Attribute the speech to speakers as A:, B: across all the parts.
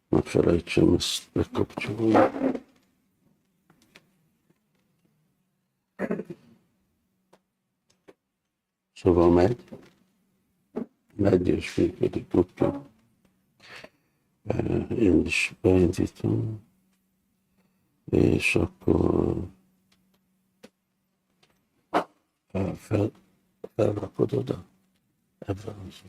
A: Ne felejtsem ezt bekapcsolni. Szóval megy és működik. Okay. Én is beindítom, és akkor felrakod oda ebben az.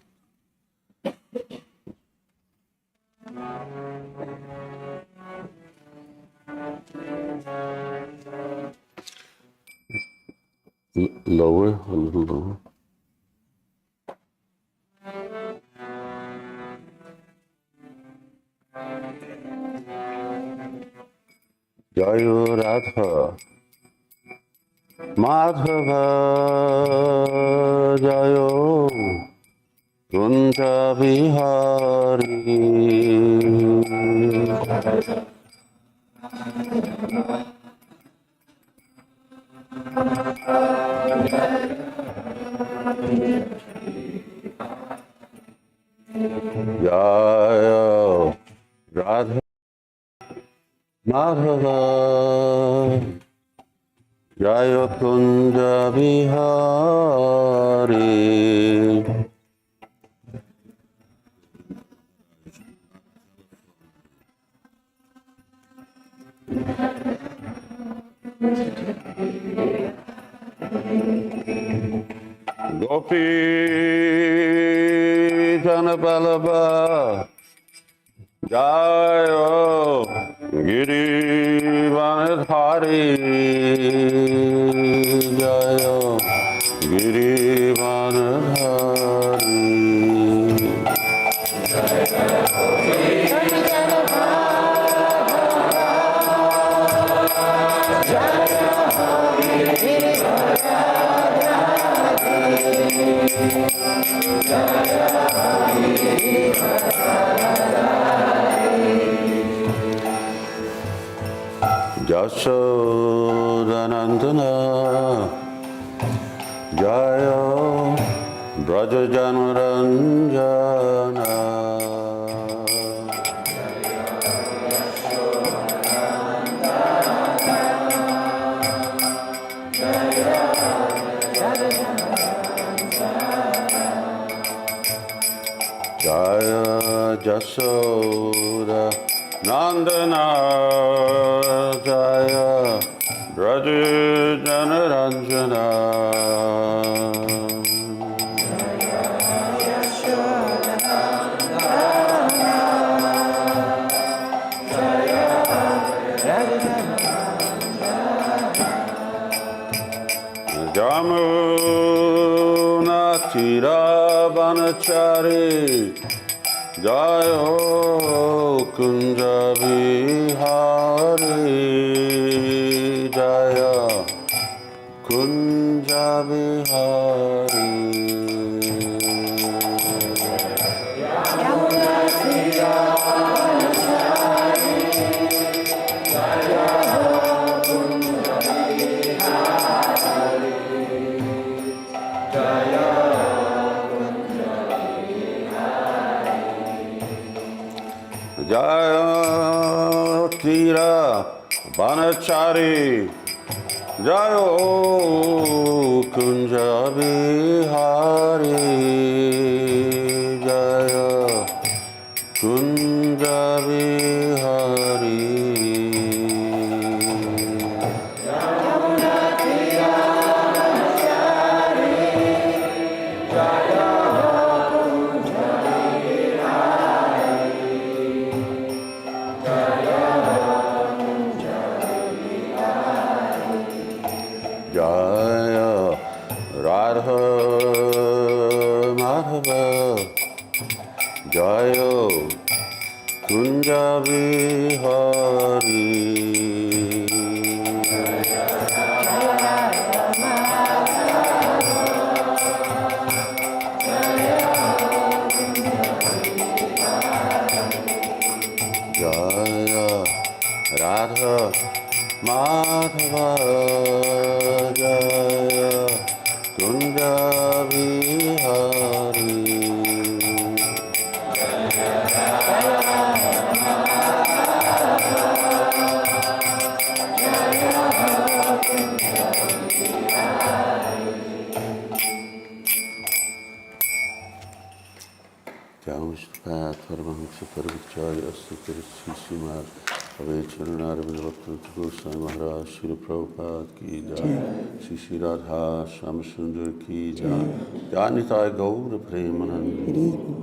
A: Lower, a little lower. Jayo Radha Madhava Jayo Kunja Vihari Jayo Radha Madhava Jayo Kunja Vihari Gopi Janabalaba Jayo Giri Vanadhari Jayo Giri Vanadhari Yashoda Nandana Jaya Braja Janaranjana Jaya Yashoda Nandana Jaya Braja Janaranjana Jamuna Tira Vanachari Jayo Kunja Vihari Jaya Kunja Vihari Jaya Tira Vanachari Jayo Kunja Vihari Jaya Kunja Vihari Jaya Radha Madhava Jayo Kunja Vihari Jaya Radha Madhava Jaya Kunja Vihari Jaumishtapát, Paramahamsa Parvicharya, Astakarisimad, Avecharunara Vindavatanta Goswami Maharaj, Srila Prabhupada Ki Jai, Sri Radha Shyamsundar Ki Jai, Janitai Gaura Premanand.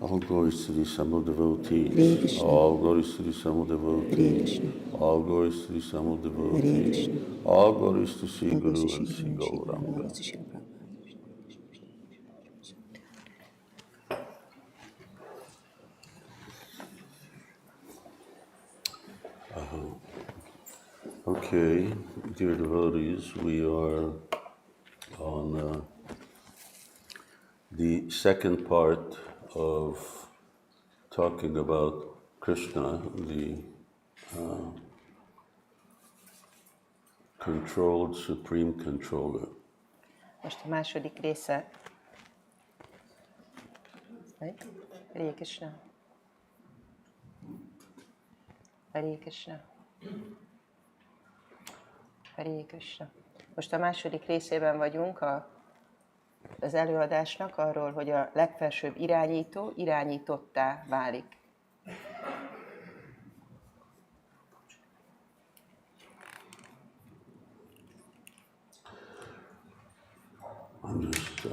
A: All glories to the Samal devotees, all glories to the Samal devotees, all glories to the Samal devotees, all glories to Sri Guru and Sri Gauranga. Okay, dear devotees, we are on the second part of talking about Krishna, the controlled supreme controller.
B: Most a második része. Hare Krishna. Hare Krishna. Hare Krishna. Most a második részében vagyunk az előadásnak arról, hogy a legfelsőbb irányító irányítottá válik.
A: I'm just,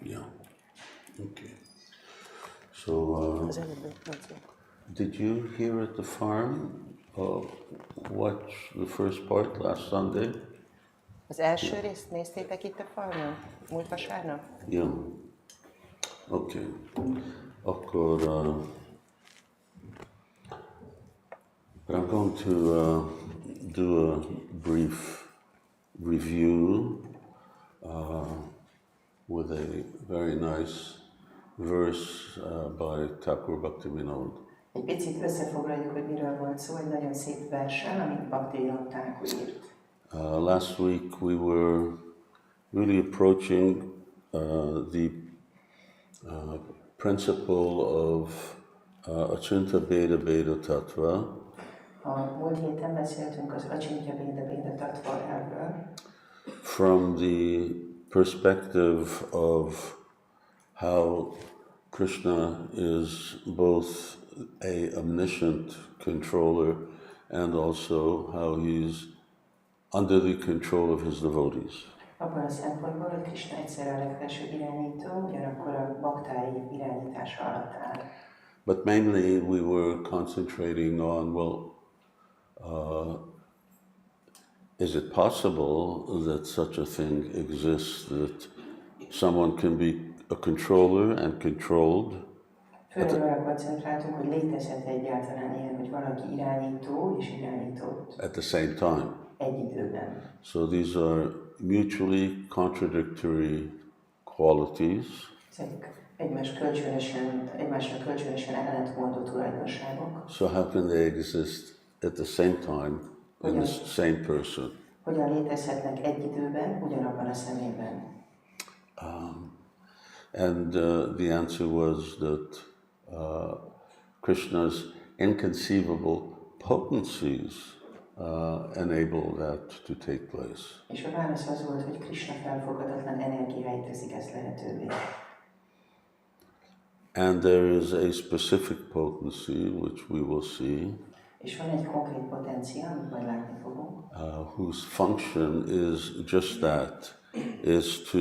A: yeah, okay. So, did you hear at the farm watch the first part last Sunday?
B: Az első részt néztétek itt a farmon, múlt vasárnap?
A: Yeah. Okay. Akkor, but I'm going to do a brief review with a very nice verse by Thakur Bhaktivinoda.
B: Egy picit összefoglaljuk, hogy miről volt szó, egy nagyon szép versen, amit Bhaktivinoda Thakur írt.
A: Last week we were really approaching the principle of Achintya Bheda Bheda Tattva.
B: A múlt héten beszéltünk az Achintya Bheda Bheda Tattva elvről.
A: From the perspective of how Krishna is both a omniscient controller and also how he's under the control of his devotees.
B: Abban a szempontból, hogy Krishna egyszerre a legfelsőbb irányító, ugyanakkor a baktái irányítása alatt áll.
A: But mainly we were concentrating on, is it possible that such a thing exists, that someone can be a controller and controlled?
B: Főleg arra koncentráltunk, hogy létezhet egyáltalán ilyen, hogy valaki irányító és irányított.
A: At the same time.
B: Egy időben.
A: So these are mutually contradictory qualities.
B: Ezek egymásnak kölcsönösen ellentmondó tulajdonságok.
A: So how can they exist at the same time in the same person?
B: Hogyan létezhetnek egy időben, ugyanabban a személyben?
A: And the answer was that Krishna's inconceivable potencies enable that to take place.
B: És a válasz az volt, hogy Krishna felfoghatatlan energiái teszik ezt lehetővé.
A: And there is a specific potency, which we will see,
B: és van egy konkrét potencia, amit majd látni fogunk,
A: whose function is just that, is to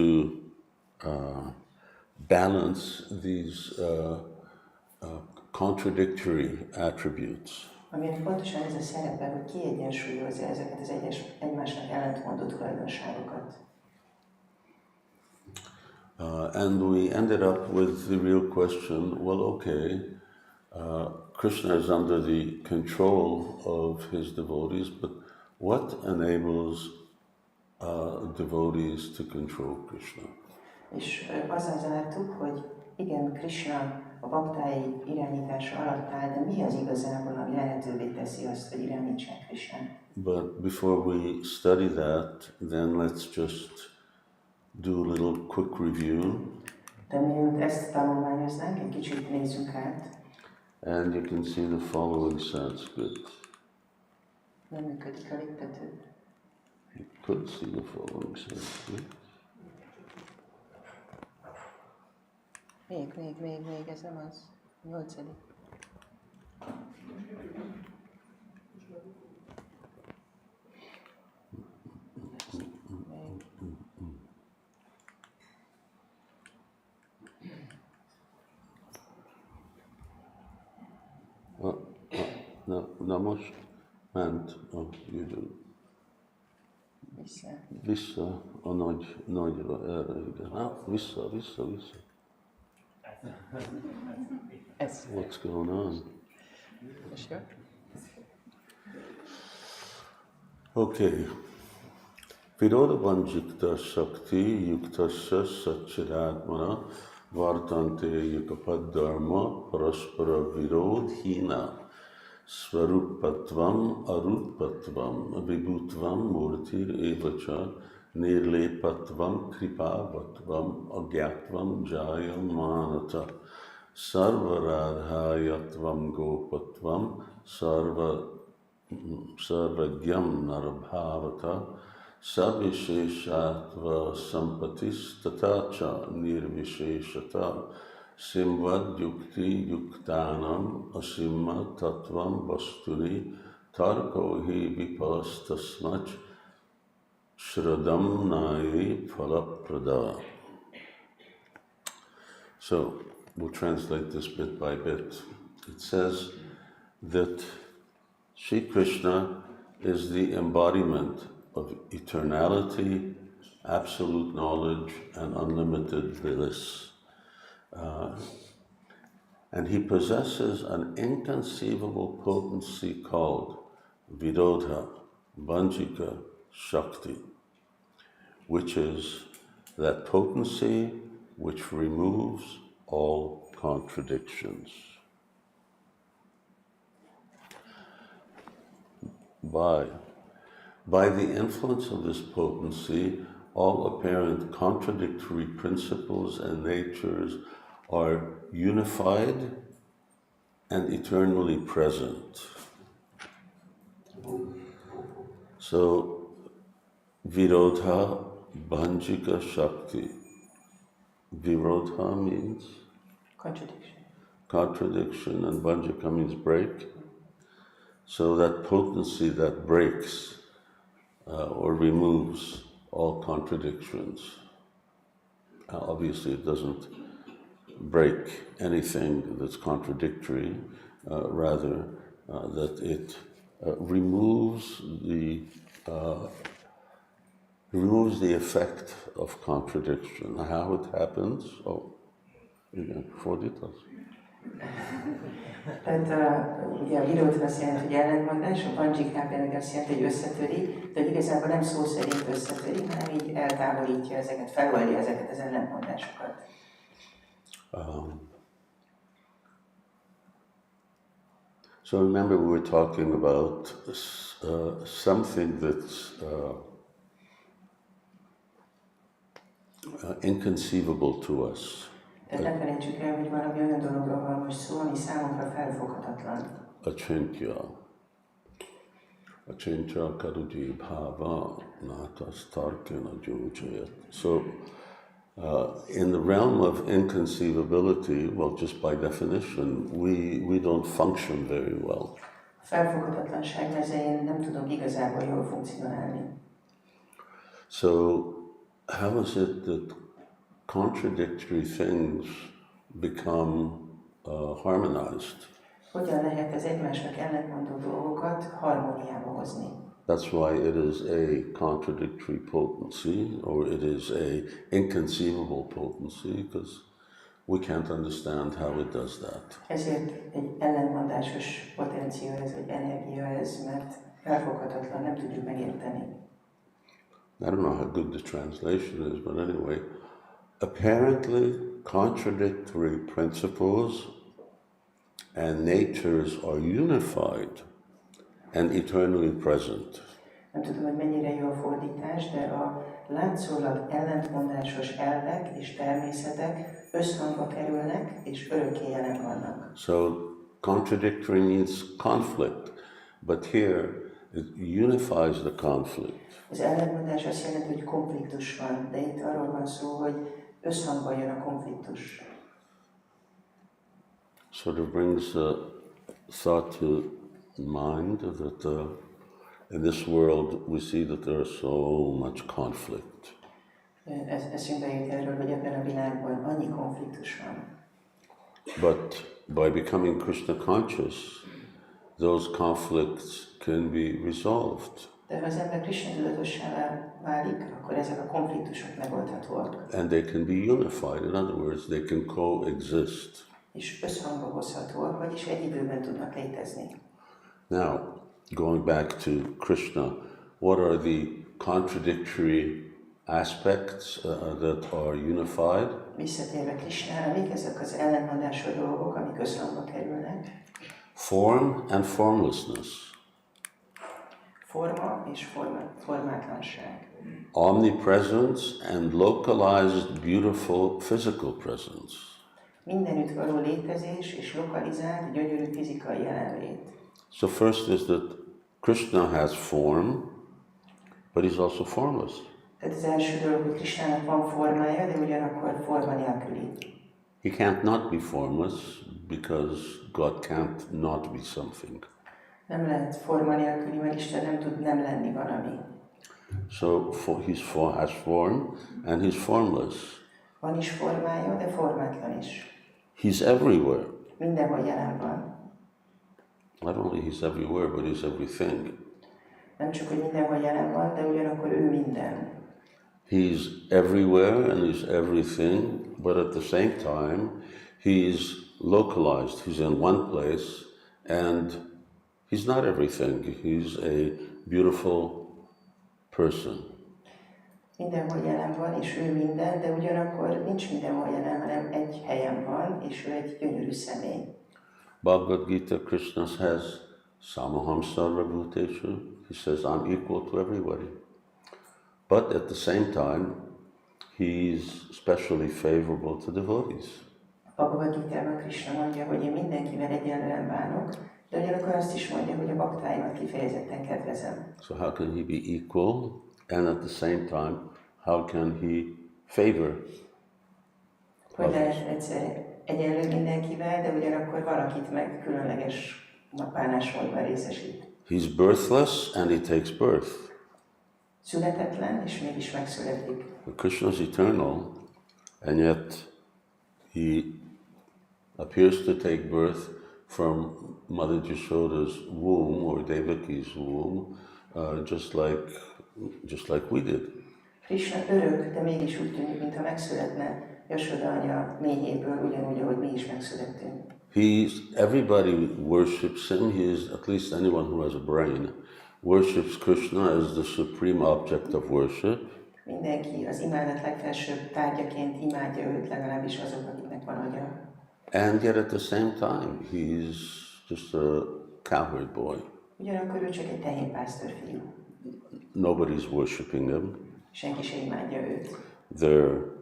A: balance these contradictory attributes.
B: Aminek pontosan ez a szerepe, hogy kiegyensúlyozza ezeket az egymásnak ellentmondó tulajdonságokat.
A: And we ended up with the real question, well, okay, Krishna is under the control of his devotees, but what enables devotees to control Krishna?
B: És azzal zártuk, hogy igen, Krishna a baktái irányítása alatt áll, de mi az igazából, ami lehetővé teszi azt, hogy irányítsák Krishnát?
A: But before we study that, then let's just do a little quick review.
B: De mielőtt ezt tanulmányoznánk, egy kicsit nézzünk át.
A: And you can see the following Sanskrit.
B: Nem működik a léptető.
A: You could see the following Sanskrit.
B: Még, ez nem az. 8.
A: Na most ment a jövő. Vissza a nagyra, erre, igen. Vissza. What's going on?
B: Sure.
A: Okay. Viroda vanjikta shakti yuktasya satchiratmana vartante yukapaddharma paraspara virodhina svarupatvam arupatvam vibhutvam murtir evacha nirlepatvam kripavatvam agyatvam jayamanata sarvaradhayatvam gopatvam sarvagyam narabhavata savisheshatva sampatis tatacha nirvisheshata simvad yukti yuktanam asimma tatvam vastuni tarko hi vipastasmach shradam nai phalaprada. So, we'll translate this bit by bit. It says that Sri Krishna is the embodiment of eternality, absolute knowledge, and unlimited bliss. And he possesses an inconceivable potency called Virodha, Bhanjika, Shakti, which is that potency which removes all contradictions. By the influence of this potency, all apparent contradictory principles and natures are unified and eternally present. So, Virodha Bhanjika Shakti. Virodha means? Contradiction, and Bhanjika means break. So that potency that breaks or removes all contradictions. Obviously, it doesn't break anything that's contradictory, rather that it removes the effect of contradiction. How it happens? Igen, fordítasz?
B: Tehát ugye a viródha azt jelenti, hogy ellentmondás, a pandzsikán pedig azt jelenti, hogy összetöri, de igazából nem szó szerint összetöri, hanem így eltávolítja ezeket, feloldja ezeket az ellentmondásokat.
A: So remember we were talking about something that's inconceivable to us.
B: Tehát ne felejtsük el, hogy valami olyan dologról van most szó, ami számunkra felfoghatatlan. Achintya karuji bhava natas tarkena jojayat. So in the realm of inconceivability, well, just by definition, we don't function very well. A felfoghatatlanság mezején nem tudunk igazából jól funkcionálni.
A: So how is it that contradictory things become harmonized?
B: Hogyan lehet az egymásnak ellentmondó dolgokat harmóniába hozni?
A: That's why it is a contradictory potency, or it is a inconceivable potency, because we can't understand how it does that.
B: Ezért egy ellentmondásos potencia ez, vagy energia ez, mert felfoghatatlan, nem tudjuk megérteni.
A: I don't know how good the translation is, but anyway, apparently contradictory principles and natures are unified and eternally present.
B: Nem tudom, hogy mennyire jó a fordítás, de a látszólag ellentmondásos elvek és természetek összhangba kerülnek és örökké jelen vannak.
A: So contradictory means conflict, but here it unifies the conflict.
B: Az ellentmondás azt jelenti, hogy konfliktus van, de itt arról van szó, hogy összhangba jön a konfliktus. sort of brings a thought to mind that in this world we see that there is so much conflict.
C: Eszünkbe jut erről, hogy ebben a világban annyi konfliktus van.
B: But by becoming Krishna conscious, those conflicts can be resolved.
C: De ha az ember Krishna tudatossá válik, akkor ezek a konfliktusok megoldhatóak.
B: And they can be unified. In other words, they can coexist.
C: És összhangba hozhatóak, vagyis egy időben tudnak létezni.
B: Now, going back to Krishna, what are the contradictory aspects that are unified?
C: Visszatérve Krishnára, mik ezek az ellentmondásos dolgok, amik összhangba kerülnek?
B: Form and formlessness.
C: Forma és formátlanság.
B: Omnipresence and localized, beautiful physical presence.
C: Mindenütt való létezés és lokalizált, gyönyörű fizikai jelenlét.
B: So first is that Krishna has form, but he's also formless.
C: Tehát az első dolog, hogy Krishnának van formája, de ugyanakkor forma nélküli.
B: He can't not be formless because God can't not be something.
C: Nem lehet forma nélküli, mert Isten nem tud nem lenni valami.
B: So has form and he's formless.
C: Van is formája, de formátlan is.
B: He's everywhere.
C: Mindenhol jelen van.
B: Not only he's everywhere, but he's everything.
C: Nem csak, hogy mindenhol jelen van, de ugyanakkor ő minden.
B: He's everywhere and he's everything, but at the same time, he's localized. He's in one place and he's not everything. He's a beautiful person.
C: Mindenhol jelen van, és ő minden, de ugyanakkor nincs mindenhol jelen, hanem egy helyen van, és ő egy gyönyörű személy.
B: Bhagavad Gita, Krishna says, Samaham Sarvabhuteshu. He says, I'm equal to everybody. But at the same time, he's specially favorable to devotees.
C: Bhagavad Gitában Krishna mondja, hogy én mindenkivel egyenlően bánok, de ugyanakkor azt is mondja, hogy a baktáimat kifejezetten kedvezem.
B: So how can he be equal? And at the same time, how can he favor?
C: Hogy lehet egyszer egyenlő mindenkivel, de ugyanakkor valakit meg különleges bánásmódban részesít.
B: He's birthless and he takes birth.
C: Születetlen, és mégis megszületik.
B: Krishna is eternal, and yet he appears to take birth from Mother Yashoda's womb or Devaki's womb, just like we did.
C: Krishna örök, de mégis úgy tűnik, mintha megszületne Yashoda anya méhéből, ugyanúgy, ahogy mi is megszülettünk.
B: Everybody worships him. He is, at least anyone who has a brain, worships Krishna as the supreme object of worship.
C: Mindenki az imádat legfelsőbb tárgyaként imádja őt, legalábbis azok, akiknek van agya.
B: And yet at the same time, he's just a cowherd boy.
C: Ugyanakkor ő csak egy tehénpásztor fiú.
B: Nobody's worshipping him.
C: Senki se imádja őt.
B: They're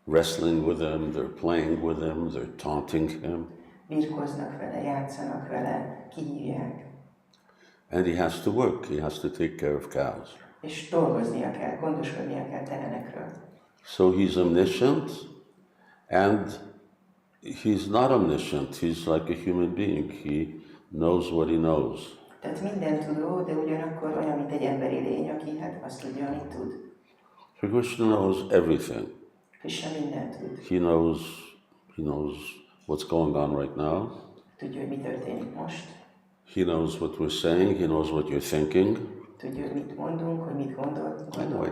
B: wrestling with him, they're playing with him, they're taunting him.
C: Birkoznak vele, játszanak vele, kihívják.
B: And he has to work, he has to take care of cows.
C: És dolgoznia kell, gondoskodnia kell tehenekről.
B: So he's omniscient, and he's not omniscient, he's like a human being. He knows what he knows.
C: Tehát minden tudó, de ugyanakkor olyan, mint egy emberi lény, aki hát azt tudja, amit tud.
B: So Krishna knows everything.
C: Krishna mindent tud.
B: He knows what's going on right now.
C: Tudja, hogy mi történik most.
B: He knows what we're saying, he knows what you're thinking.
C: Tudja, hogy mit mondunk, hogy mit gondol.
B: Anyway,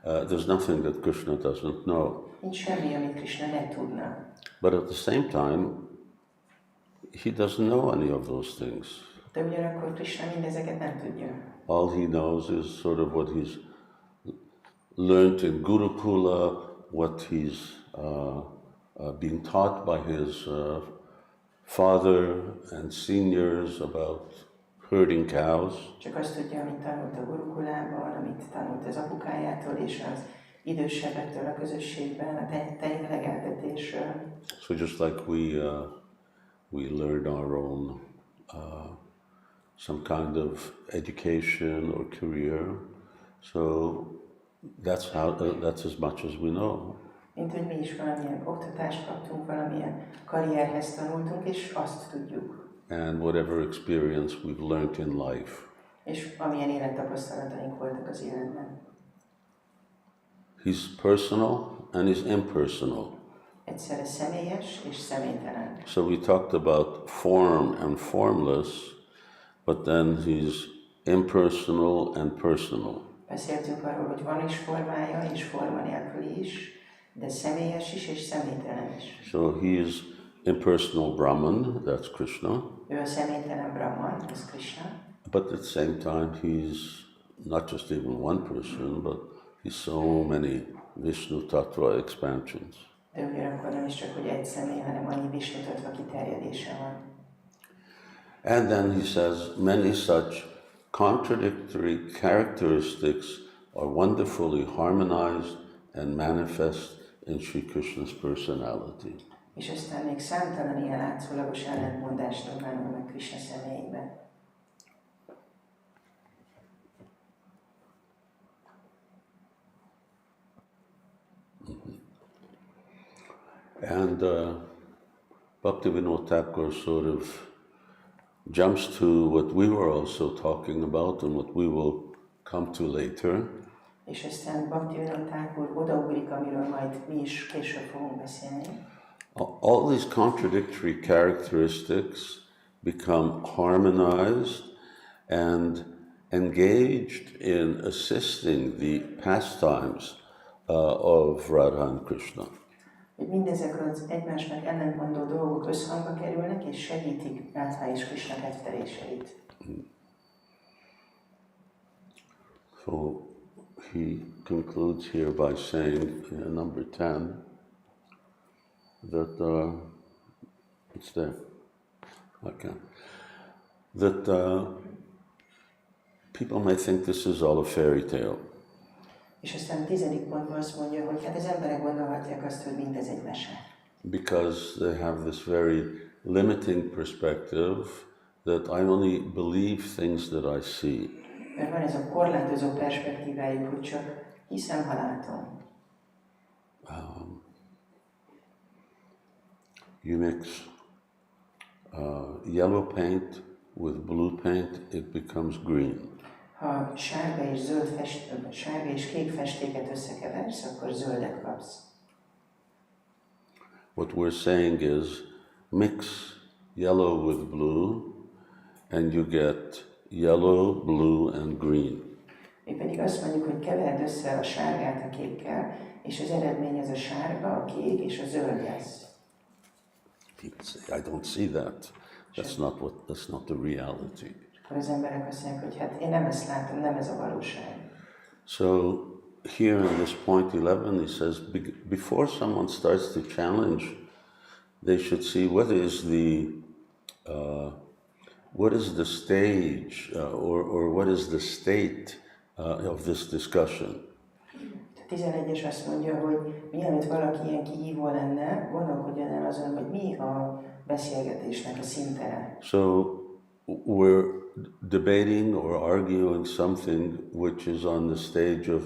B: there's nothing that Krishna doesn't know.
C: Nincs semmi, amit Krishna ne tudna.
B: But at the same time, he doesn't know any of those things.
C: De ugyanakkor Krishna mindezeket nem tudja.
B: All he knows is sort of what he's learned in Gurukula, what he's being taught by his father and seniors about herding cows.
C: Csak azt tudja, amit tanult a Gurukulában, amit tanult az apukájától és az idősebbektől a közösségben, a tejlegeltetésről.
B: So just like we learn our own some kind of education or career, so that's as much as we know.
C: Mint hogy mi is valamilyen oktatást kaptunk, valamilyen karrierhez tanultunk, és azt tudjuk.
B: And whatever experience we've learned in life.
C: És amilyen élettapasztalataink voltak az életben.
B: He's personal and he's impersonal.
C: Egyszerre személyes és személytelen.
B: So we talked about form and formless, but then he's impersonal and personal.
C: Beszéltünk arról, hogy van is formája, és forma nélküli is, de személyes is, és személytelen is.
B: So he is impersonal Brahman, that's Krishna.
C: Ő a személytelen Brahman, ez Krishna.
B: But at the same time, he's not just even one person, but he's so many Vishnu Tattva expansions.
C: De ugyanakkor nem is csak, hogy egy személy, hanem annyi Vishnu Tattva kiterjedése van.
B: And then he says, many such contradictory characteristics are wonderfully harmonized and manifest in Sri Krishna's personality.
C: És aztán még számtalan ilyen látszólagos ellentmondás nyilvánul meg Krishna személyében.
B: And Bhaktivinoda Thakur sort of jumps to what we were also talking about and what we will come to later.
C: És aztán Bhaktivinoda Thakur odaugrik, amiről majd mi is később fogunk beszélni.
B: All these contradictory characteristics become harmonized and engaged in assisting the pastimes of Radha and Krishna.
C: Hogy mindezek az egymásnak ellentmondó dolgok összhangba kerülnek, és segítik Radha és Krishna kedveléseit.
B: So he concludes here by saying, number 10, that it's there. Okay. That people may think this is all a fairy tale.
C: És aztán a 10. pontban azt mondja, hogy hát az emberek gondolhatják azt, hogy mindez egy mese.
B: Because they have this very limiting perspective that I only believe things that I see.
C: Mert van ez a korlátozó perspektívájuk, hogy csak hiszem, ha látom.
B: You mix yellow paint with blue paint, it becomes green.
C: Ha sárga és kék festéket összekeversz, akkor zöldet kapsz.
B: What we're saying is mix yellow with blue and you get yellow, blue and green.
C: Mi pedig azt mondjuk, hogy keverd össze a sárgát a kékkel, és az eredmény az a sárga, a kék és a zöld lesz.
B: People say, I don't see that. That's not the reality.
C: Akkor az emberek azt mondják, hogy hát én nem ezt látom, nem ez a valóság.
B: So here in this point 11, he says, before someone starts to challenge, they should see what is the stage or what is the state of this discussion.
C: A 11-es azt mondja, hogy mielőtt valaki ilyen kihívó lenne, gondolkodjon el azon, hogy mi a beszélgetésnek a szintere.
B: So we're debating or arguing something which is on the stage of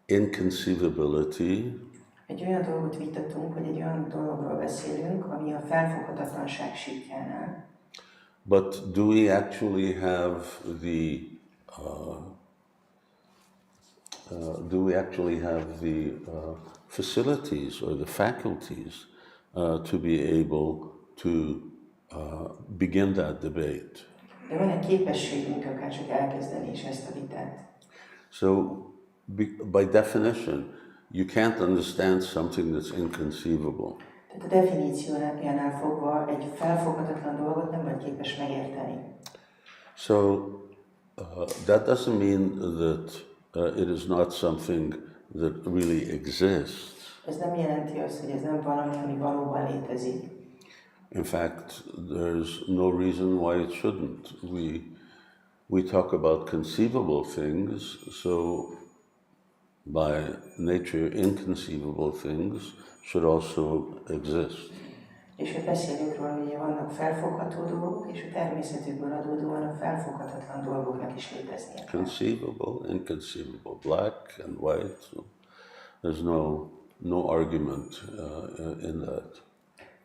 B: inconceivability.
C: Egy olyan dolgot vitatunk, hogy egy olyan dologról beszélünk, ami a felfoghatatlanság síkjánál.
B: But do we actually have the facilities or the faculties to be able to begin that debate?
C: De van egy képességünk akár csak elkezdeni is ezt a vitát.
B: So, by definition, you can't understand something that's inconceivable.
C: Tehát a definíciójánál fogva egy felfoghatatlan dolgot nem vagy képes megérteni.
B: So, that doesn't mean that it is not something that really exists.
C: Ez nem jelenti azt, hogy ez nem valami, ami valóban létezik.
B: In fact, there's no reason why it shouldn't. We talk about conceivable things, so by nature, inconceivable things should also exist.
C: És hogy beszélünk róla, hogy vannak felfogható dolgok, és a természetükből adódóan a felfoghatatlan dolgoknak is léteznie kell.
B: Conceivable, inconceivable, black and white. So there's no no argument in that.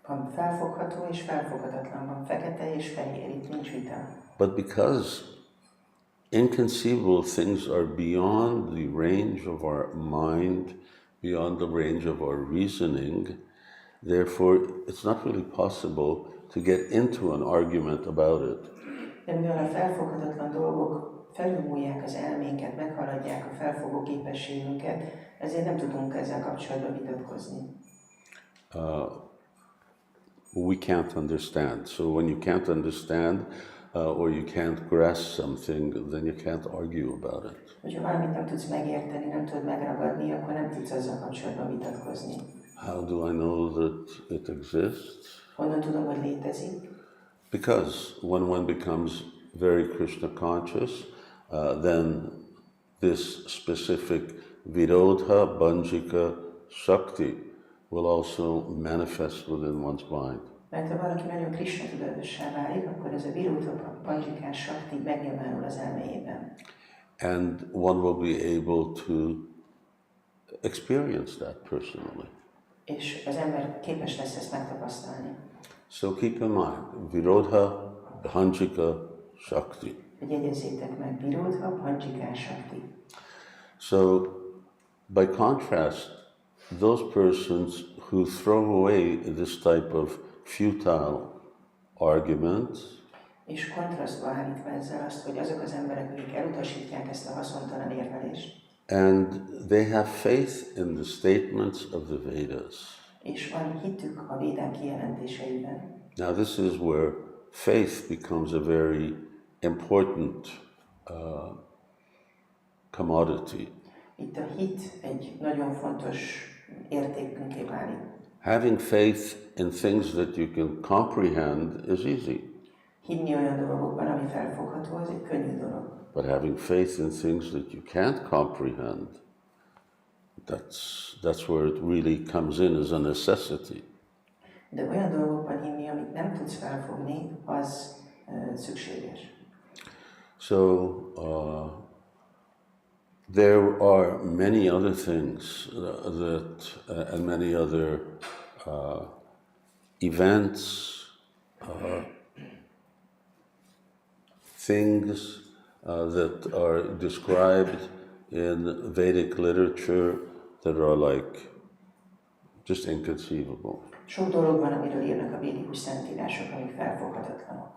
C: Van felfogható és felfoghatatlan, van fekete és fehér, itt nincs vita.
B: But because inconceivable things are beyond the range of our mind, beyond the range of our reasoning, therefore it's not really possible to get into an argument about it.
C: De mivel a felfoghatatlan dolgok felülmúlják az elménket, meghaladják a felfogó képességünket, ezért nem tudunk ezzel kapcsolatban vitatkozni.
B: We can't understand. So when you can't understand or you can't grasp something, then you can't argue about it.
C: Hogyha valamit nem tudsz megérteni, nem tudod megragadni, akkor nem tudsz azzal kapcsolatban vitatkozni.
B: How do I know that it exists?
C: Honnan tudom, hogy létezik?
B: Because when one becomes very Krishna conscious, then this specific virodha, banjika, shakti will also manifest within one's mind.
C: Mert ha valaki nagyon Krishna tudatossá válik, akkor ez a virodha, banjikás shakti megnyilvánul az elméjében.
B: And one will be able to experience that personally.
C: És az ember képes lesz ezt megtapasztalni.
B: So keep in mind, virodha, banjika, shakti.
C: Jegyezzétek meg, virodha, banjikás shakti.
B: So, by contrast, those persons who throw away this type of futile arguments,
C: És kontrasztba állítva ezzel azt, hogy azok az emberek, akik elutasítják ezt a haszontalan érvelést,
B: and they have faith in the statements of the Vedas.
C: és van hitük a védák kijelentéseiben.
B: Now, this is where faith becomes a very important commodity.
C: Itt a hit egy nagyon fontos értékünké válik.
B: Having faith in things that you can comprehend is easy,
C: Hinni olyan dolgokban, ami felfogható, az egy könnyű dolog.
B: but having faith in things that you can't comprehend, that's where it really comes in as a necessity.
C: De olyan dolgokban hinni, amit nem tudsz felfogni, az szükséges.
B: So, there are many other things that and many other events, things that are described in Vedic literature that are like just inconceivable.
C: Sok dolog van, amiről írnak a védikus szentírások, amik felfoghatatlanok.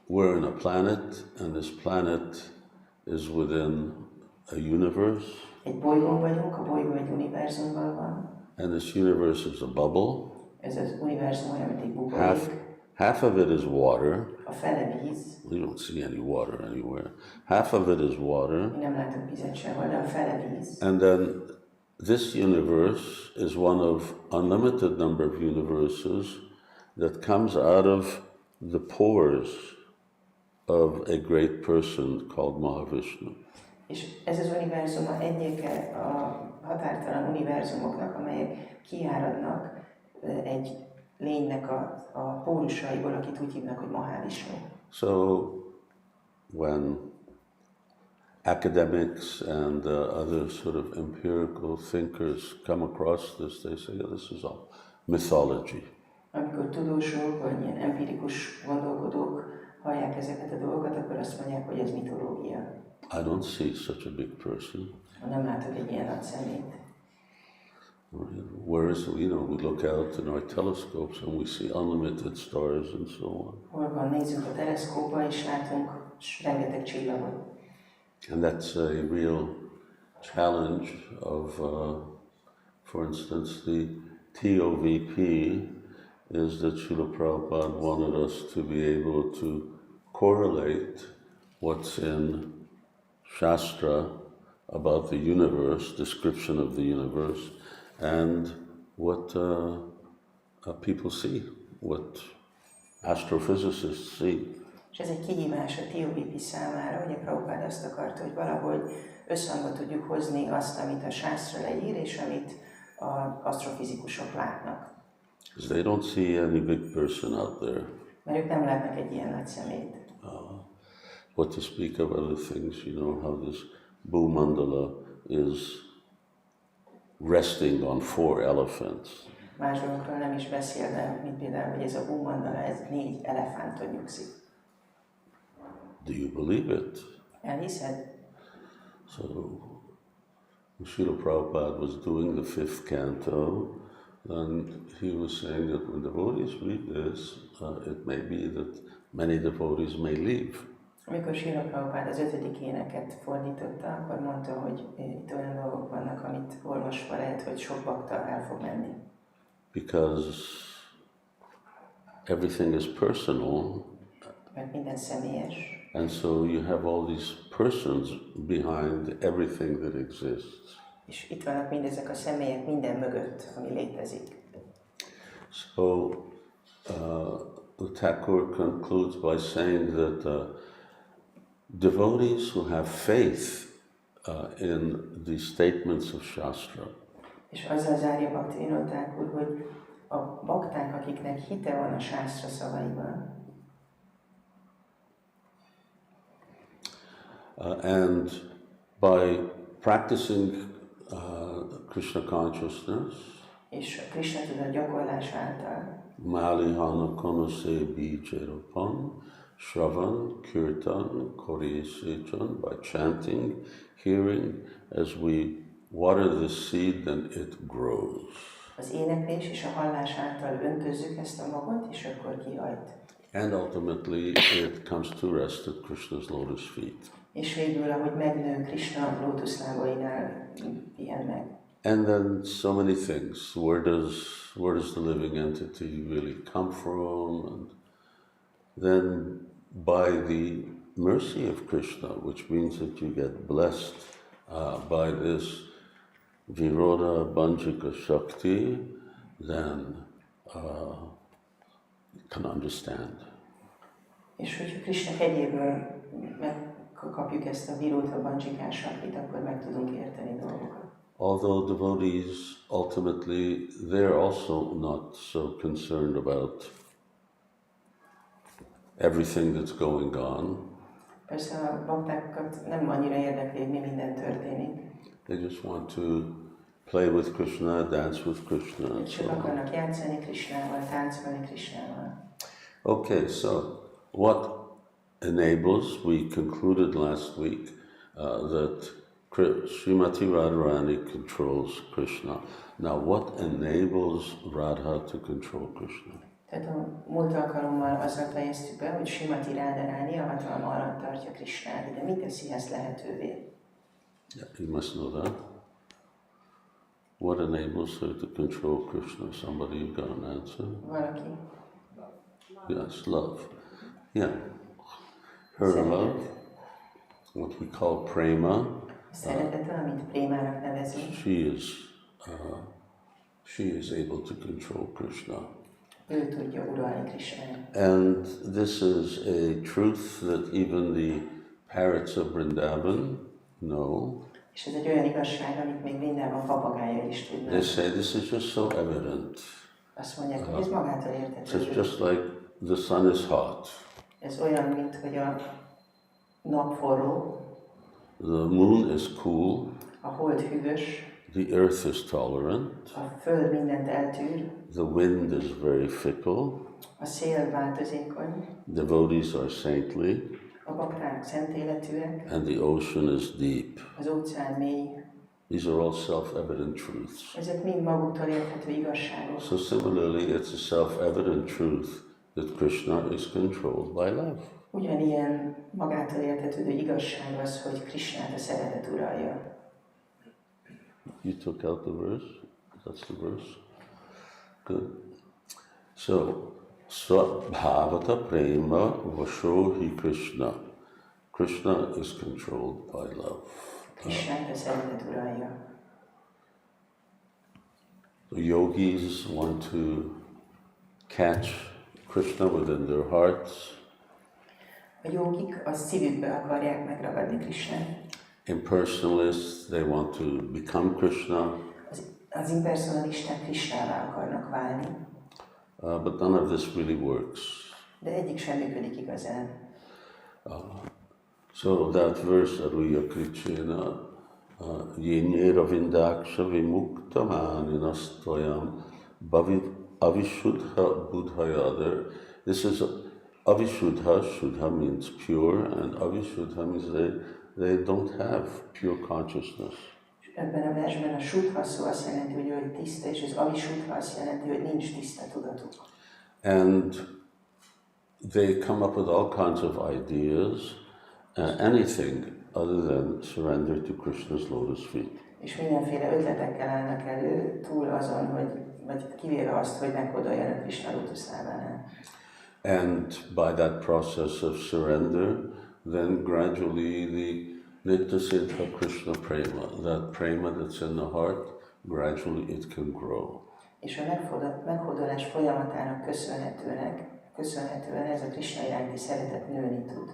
B: We're in a planet, and this planet is within a universe.
C: Egy bolygón vagyunk, a bolygó egy univerzumban van.
B: And this universe is a bubble.
C: Ez az univerzum olyan, mint egy buborék.
B: Half of it is water.
C: A fele víz.
B: We don't see any water anywhere. Half of it is water.
C: Mi nem látunk vizet sehol, de a fele víz.
B: And then this universe is one of unlimited number of universes that comes out of the pores of a great person called Mahavishnu.
C: És ez az univerzum egyike a határtalan univerzumoknak, amelyek kiáradnak egy lénynek a pórusaiból, akit úgy hívnak, hogy Mahavishnu.
B: So when academics and other sort of empirical thinkers come across this, they say, oh, this is all mythology.
C: Amikor tudósok vagy ilyen empirikus gondolkodók hallják ezeket a dolgokat, akkor azt mondják, hogy ez mitológia.
B: I don't see such a big person.
C: Nem látok egy ilyen nagy szemét.
B: Whereas, we look out in our telescopes and we see unlimited stars and so on.
C: Hol nézzünk a teleszkóba és látunk rengeteg csillagot.
B: And that's a real challenge of, for instance, the TOVP is that Srila Prabhupada wanted us to be able to correlate what's in Shastra about the universe, description of the universe, and what people see, what astrophysicists see.
C: És ez egy kihívás a TOVP számára, ugye Prabhupád azt akarta, hogy valahogy összhangba tudjuk hozni azt, amit a sásztra leír, és amit az asztrofizikusok látnak.
B: Because they don't see any big person out there.
C: Mert ők nem látnak egy ilyen nagy szemét.
B: What to speak of other things, how this Bhumandala is resting on 4 elephants.
C: Más dolgokról nem is beszélve, mint például, hogy ez a búmandala, ez 4 elefánton nyugszik.
B: Do you believe it?
C: Elhiszed?
B: So, Srila Prabhupada was doing the 5th canto, and he was saying that when devotees read this, it may be that many devotees may leave.
C: Amikor Srila Prabhupada az 5. éneket fordította, akkor mondta, hogy itt olyan dolgok vannak, amit olvasva lehet, hogy sok bakta el fog menni.
B: Because everything is personal,
C: Mert minden személyes.
B: and so you have all these persons behind everything that exists.
C: És itt vannak mindezek a személyek minden mögött, ami létezik.
B: So, Thakur concludes by saying that devotees who have faith in the statements of Shastra,
C: És azzal zárja Bhaktivinoda Thakur, hogy a bakták, akiknek hite van a sásztra szavaiban,
B: and by practicing Krishna consciousness,
C: és a Krishna tudat gyakorlás által,
B: Malihana Konose Bijeropan, Shravan, Kirtan, Koriyasechan, by chanting, hearing, as we water the seed, then it grows.
C: az éneklés és a hallás által öntözzük ezt a magot, és akkor kihajt.
B: And ultimately, it comes to rest at Krishna's lotus feet.
C: És végül, ahogy megnő Krishna lótuszlábainál, pihen meg.
B: And then so many things. Where does the living entity really come from? And then by the mercy of Krishna, which means that you get blessed by this Viroda Banjika Shakti, then you can understand.
C: És hogyha Krishna kegyéből megkapjuk ezt a Viroda Banjika Shaktit, akkor meg tudunk érteni dolgokat.
B: Although devotees, ultimately, they're also not so concerned about everything that's going on.
C: Persze a baktákat nem annyira érdekli, hogy mi minden történik.
B: They just want to play with Krishna, dance with Krishna.
C: Csak akarnak játszani Krishnával, táncolni Krishnával.
B: Okay, so what enables, we concluded last week that Srimati Radharani controls Krishna. Now, what enables Radha to control Krishna?
C: Tehát a múlt alkalommal azzal fejeztük be, hogy Srimati Radharani a hatalma alatt tartja Krishnát, de mi teszi ezt lehetővé?
B: Yeah, you must know that. What enables her to control Krishna? Somebody, you got an answer?
C: Valaki?
B: Yes, love. Yeah. Her love, what we call prema.
C: Szeretete, amit prémának nevezünk.
B: She is able to control Krishna.
C: Ő tudja uralni Krishnát.
B: And this is a truth that even the parrots of Vrindavan know.
C: És ez egy olyan igazság, amit még mindenben papagájai is tudnak.
B: They say this is just so evident.
C: Azt mondják, hogy ez magától értetődő.
B: It's just like the sun is hot.
C: Ez olyan, mint hogy a nap forró,
B: The moon is cool.
C: a hold hűvös,
B: The earth is tolerant.
C: a föld mindent eltűr,
B: The wind is very fickle.
C: a szél változékony,
B: Devotees are saintly.
C: a bakták szent életűek,
B: And the ocean is deep.
C: az óceán mély.
B: These are all self-evident truths.
C: Ezek mind maguktól érthető igazságok.
B: So similarly, it's a self-evident truth that Krishna is controlled by love.
C: Ugyanilyen magától értetődő igazság az, hogy Krishnát a szeretet uralja.
B: You took out the verse? That's the verse? Good. So, Svabhavata Prema Vasho Hi Krishna. Krishna is controlled by love.
C: Krishnát a szeretet uralja.
B: The yogis want to catch Krishna within their hearts.
C: A jogik a szívükbe akarják megragadni Krishnát.
B: Impersonalists, they want to become Krishna.
C: Az impersonalisták Krishnává akarnak válni.
B: But none of this really works.
C: De egyik sem működik igazán.
B: So that verse, Aruya Krichena, Yényéra vindáksa vimuktamani nasztvajam avishuddha buddhaya. This is avishuddha. Shuddha means pure, and avishuddha means they don't have pure consciousness.
C: Ebben a versben a suddha szó azt jelenti, hogy tiszta, és az avishuddha azt jelenti, hogy nincs tiszta tudatuk.
B: And they come up with all kinds of ideas, anything other than surrender to Krishna's lotus feet.
C: És mindenféle ötletekkel állnak elő, túl azon, vagy kivéve azt, hogy meghódoljanak Krishna lótuszlábánál.
B: And by that process of surrender, then gradually the Nityasiddha Krishna prema, that prema that's in the heart, gradually it can grow.
C: És a meghódolás folyamatának köszönhetően ez a Krishna iránti szeretet nőni tud.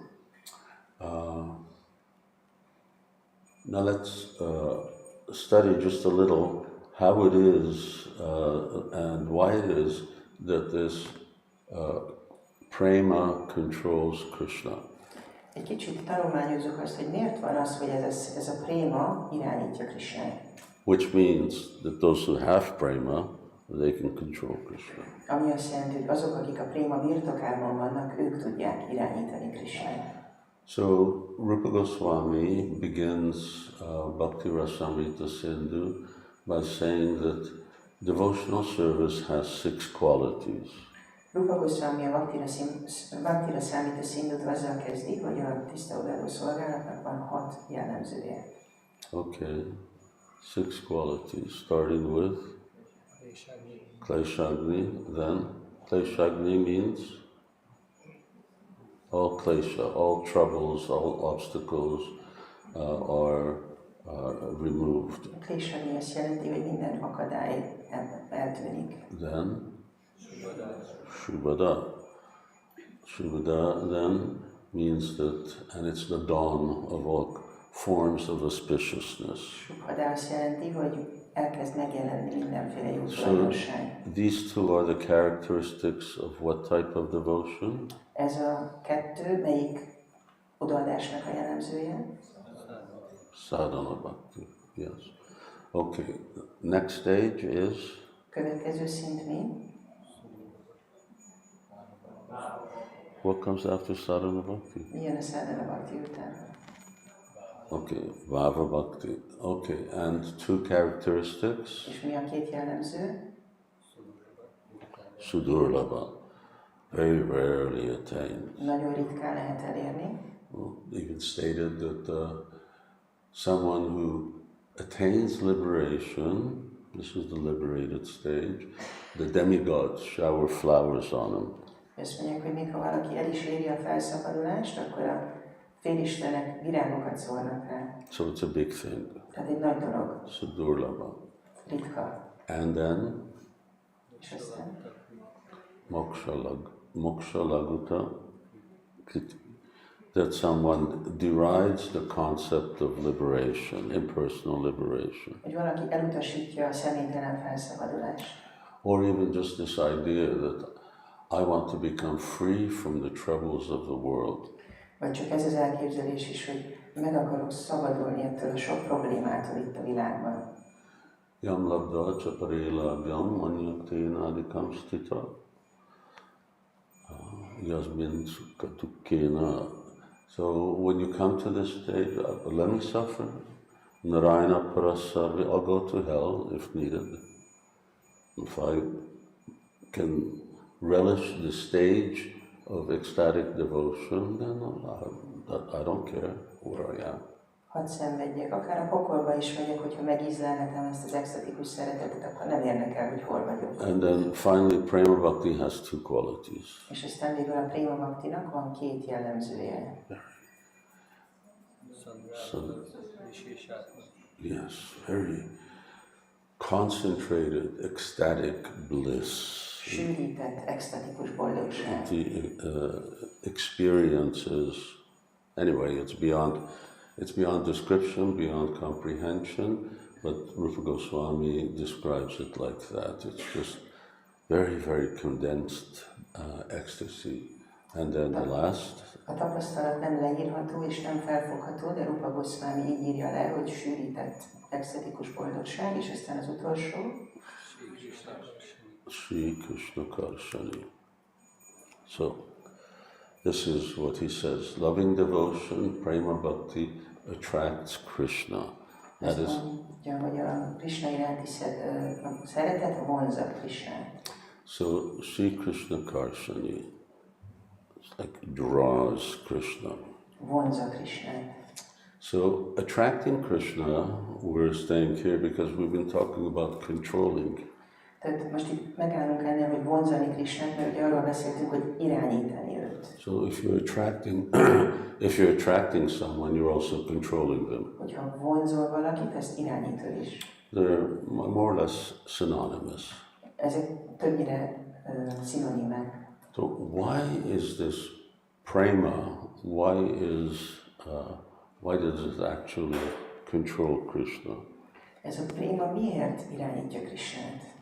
B: Now let's study just a little how it is and why it is that this prema controls Krishna.
C: Egy kicsit tanulmányozzuk azt, hogy miért van az, hogy ez a préma irányítja Krishnát.
B: Which means that those who have prema, they can control Krishna.
C: Ami azt jelenti, hogy azok, akik a préma birtokában vannak, ők tudják irányítani Krishnát.
B: So Rupa Goswami begins Bhakti Rasamrita Sindhu by saying that devotional service has 6 qualities.
C: Rupa Goswami a Bhakti Rasamrita Sindhut azzal kezdi, hogy a tiszta odaadó szolgálatnak van 6 jellemzője.
B: Okay, 6 qualities, starting with Kleshagni. Then Kleshagni means all klesha, all troubles, all obstacles are removed.
C: A kleshagni azt jelenti, hogy minden akadály eltűnik.
B: Then Shubhada. Shubhada then means that, and it's the dawn of all forms of auspiciousness.
C: Shubhada azt jelenti, hogy elkezd megjelenni mindenféle jó tulajdonság.
B: These two are the characteristics of what type of devotion?
C: Ez a kettő melyik odaadásnak a jellemzője?
B: Sadhana bhakti, yes. Okay, next stage is?
C: Következő szint mi?
B: What comes after sadhana bhakti?
C: Mi jön a sadhana bhakti után?
B: Okay, Bhava Bhakti. Okay, and 2 characteristics?
C: És mi a 2 jellemző?
B: Sudurlabha, very rarely attained.
C: Nagyon ritkán lehet elérni.
B: Even stated that someone who attains liberation, this is the liberated stage, the demigods shower flowers on him.
C: Ezt mondják, hogy még ha valaki el is éri a felszabadulást, akkor a félistenek virágokat szórnak rá.
B: So it's a big thing.
C: Tehát egy nagy dolog.
B: Sudurlabha.
C: Ritka.
B: And then
C: És aztán
B: moksha laguta, that someone derides the concept of liberation, impersonal liberation.
C: hogy valaki elutasítja a személytelen felszabadulást.
B: Or even just this idea that I want to become free from the troubles of the world.
C: Vagy csak ez az elképzelés is, hogy meg akarok szabadulni ettől a sok problémától itt a világban.
B: Yam labda chaparelabhyam manyaktenadikam stita yasmin sukatukkena. So when you come to this stage, let me suffer. Narayana parasarvi, I'll go to hell if needed. If I can relish the stage of ecstatic devotion, then I don't care where I am.
C: Hadd szenvedjek, akár a pokolba is megyek, hogyha megízlelhetem ezt az extatikus szeretetet, akkor nem érdekel, hogy hol vagyok.
B: And then finally, prema bhakti has 2 qualities.
C: És aztán végül a préma bhaktinak van 2 jellemzője.
B: So, yes, very concentrated, ecstatic bliss.
C: Sűrített, extatikus boldogság.
B: The experiences, anyway, it's beyond description, beyond comprehension, but Rupa Goswami describes it like that. It's just very, very condensed ecstasy. And then the last.
C: A tapasztalat nem leírható és nem felfogható, de Rupa Goswami így írja le, hogy sűrített extatikus boldogság, és aztán az utolsó.
B: Sri Krishna Karshani. So, this is what he says. Loving devotion, prema bhakti, attracts Krishna. That is.
C: Mondja, hogy a Krishna iránti szeretet vonza Krishnát.
B: So, Sri Krishna Karshani. It's like draws Krishna.
C: Vonza Krishnát.
B: So, attracting Krishna, we're staying here because we've been talking about controlling.
C: Tehát most itt megállunk ennél, hogy vonzani Krishnát, mert ugye arról beszéltünk, hogy irányítani őt.
B: So if you're attracting someone, you're also controlling them.
C: Hogyha vonzol valakit, ezt irányítod is.
B: They're more or less synonymous.
C: Ezek többnyire szinonimák.
B: So why is this prema? Why does it actually control Krishna?
C: Ez a préma miért irányítja Krishnát?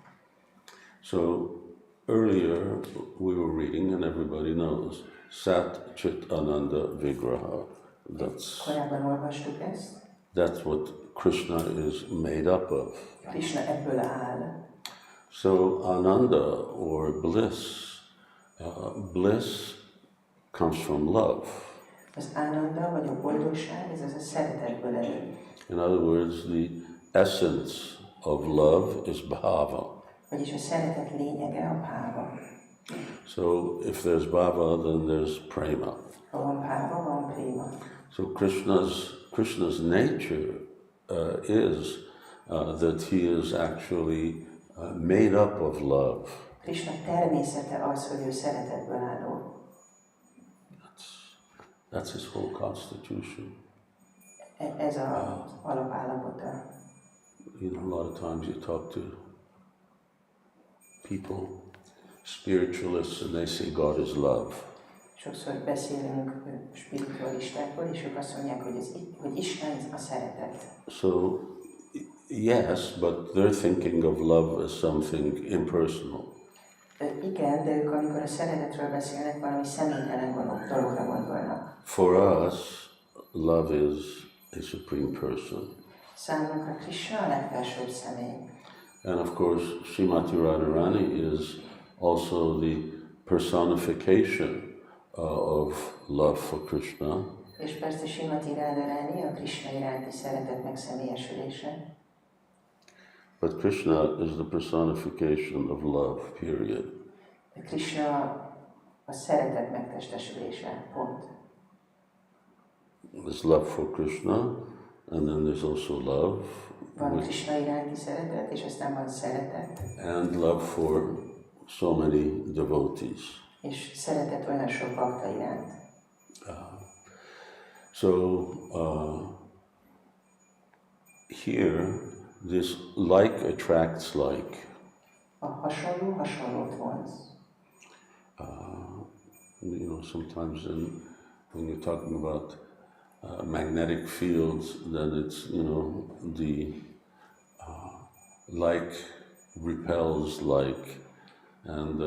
B: So earlier we were reading, and everybody knows, Sat Chit Ananda Vigraha.
C: Korábban olvastuk ezt.
B: That's what Krishna is made up of.
C: Krishna ebből áll.
B: So Ananda or bliss, bliss comes from love.
C: Az Ananda vagy a boldogság, ez az a szeretetből ered.
B: In other words, the essence of love is bhava.
C: Vagyis a szeretet lényege a bhava.
B: So if there's bhava, then there's prema.
C: Ha van bhava, van préma.
B: So Krishna's nature is that he is actually made up of love.
C: Krishna természete az, hogy ő szeretetből álló.
B: That's his whole constitution.
C: Ez az alapállapota.
B: You know, a lot of times you talk to people, spiritualists, and they say God is love.
C: Sokszor beszélünk spiritualistákról, és ők azt mondják, hogy Isten a szeretet.
B: So, yes, but they're thinking of love as something impersonal.
C: Igen, de ők amikor a szeretetről beszélnek, valami személytelen dologra gondolnak.
B: For us, love is a supreme person.
C: Számunkra Krishna a legfelsőbb személy.
B: And of course, Srimati Radharani is also the personification of love for Krishna.
C: És persze Srimati Radharani a Krishna iránti szeretet megszemélyesülése.
B: But Krishna is the personification of love, period.
C: Krishna a szeretet megtestesülése, pont.
B: There's love for Krishna, and then there's also love.
C: Van Krishna iránti szeretet, és aztán van szeretet.
B: And love for so many devotees.
C: És szeretet olyan sok bakta iránt.
B: Here, this like attracts like.
C: A hasonló hasonlót vonz.
B: You know, sometimes when you're talking about magnetic fields, then it's, you know, the like repels like, and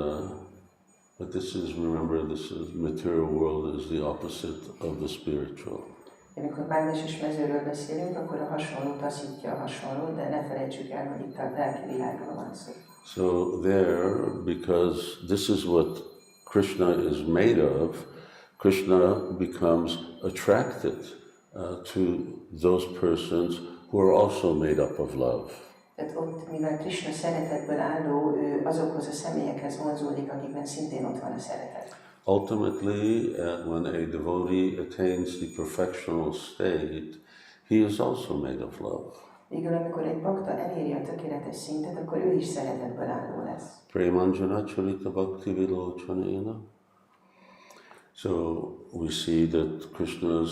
B: but this is, remember, this is material world is the opposite of the spiritual.
C: Amikor mágneses mezőről beszélünk, akkor a hasonló taszítja a hasonlót, de ne felejtsük el, hogy itt a lelki világról van szó.
B: So there, because this is what Krishna is made of, Krishna becomes attracted to those persons who are also made up of love.
C: Tehát ott, mivel Krishna szeretetből álló, ő azokhoz a személyekhez vonzódik, akikben szintén ott van a szeretet.
B: Ultimately, when a devotee attains the perfectional state, he is also made of love.
C: Végül, amikor egy bakta eléri a tökéletes szintet, akkor ő is szeretetből álló lesz.
B: Premanjana charita bhakti vilochanena. So we see that Krishna's,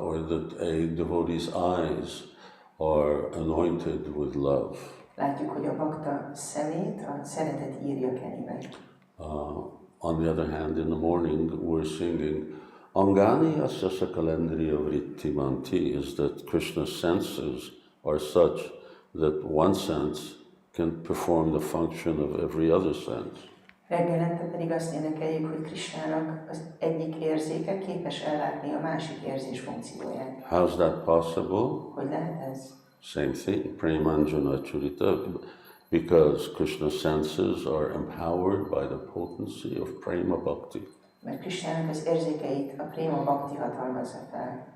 B: or that a devotee's eyes are anointed with love.
C: Látjuk, hogy a bakta szemét a szeretet írja kenyébe.
B: On the other hand, in the morning we're singing Angani asya sakalendriya vrittimanti, is that Krishna's senses are such that one sense can perform the function of every other sense.
C: Reggelente pedig azt énekeljük, hogy Krishnának az egyik érzéke képes ellátni a másik érzés funkcióját.
B: How's that possible?
C: Hogy lehet ez?
B: Same thing, Premanjana Churita, because Krishna's senses are empowered by the potency of prema bhakti.
C: Mert Krishnának az érzékeit a prema bhakti hatalmazza fel.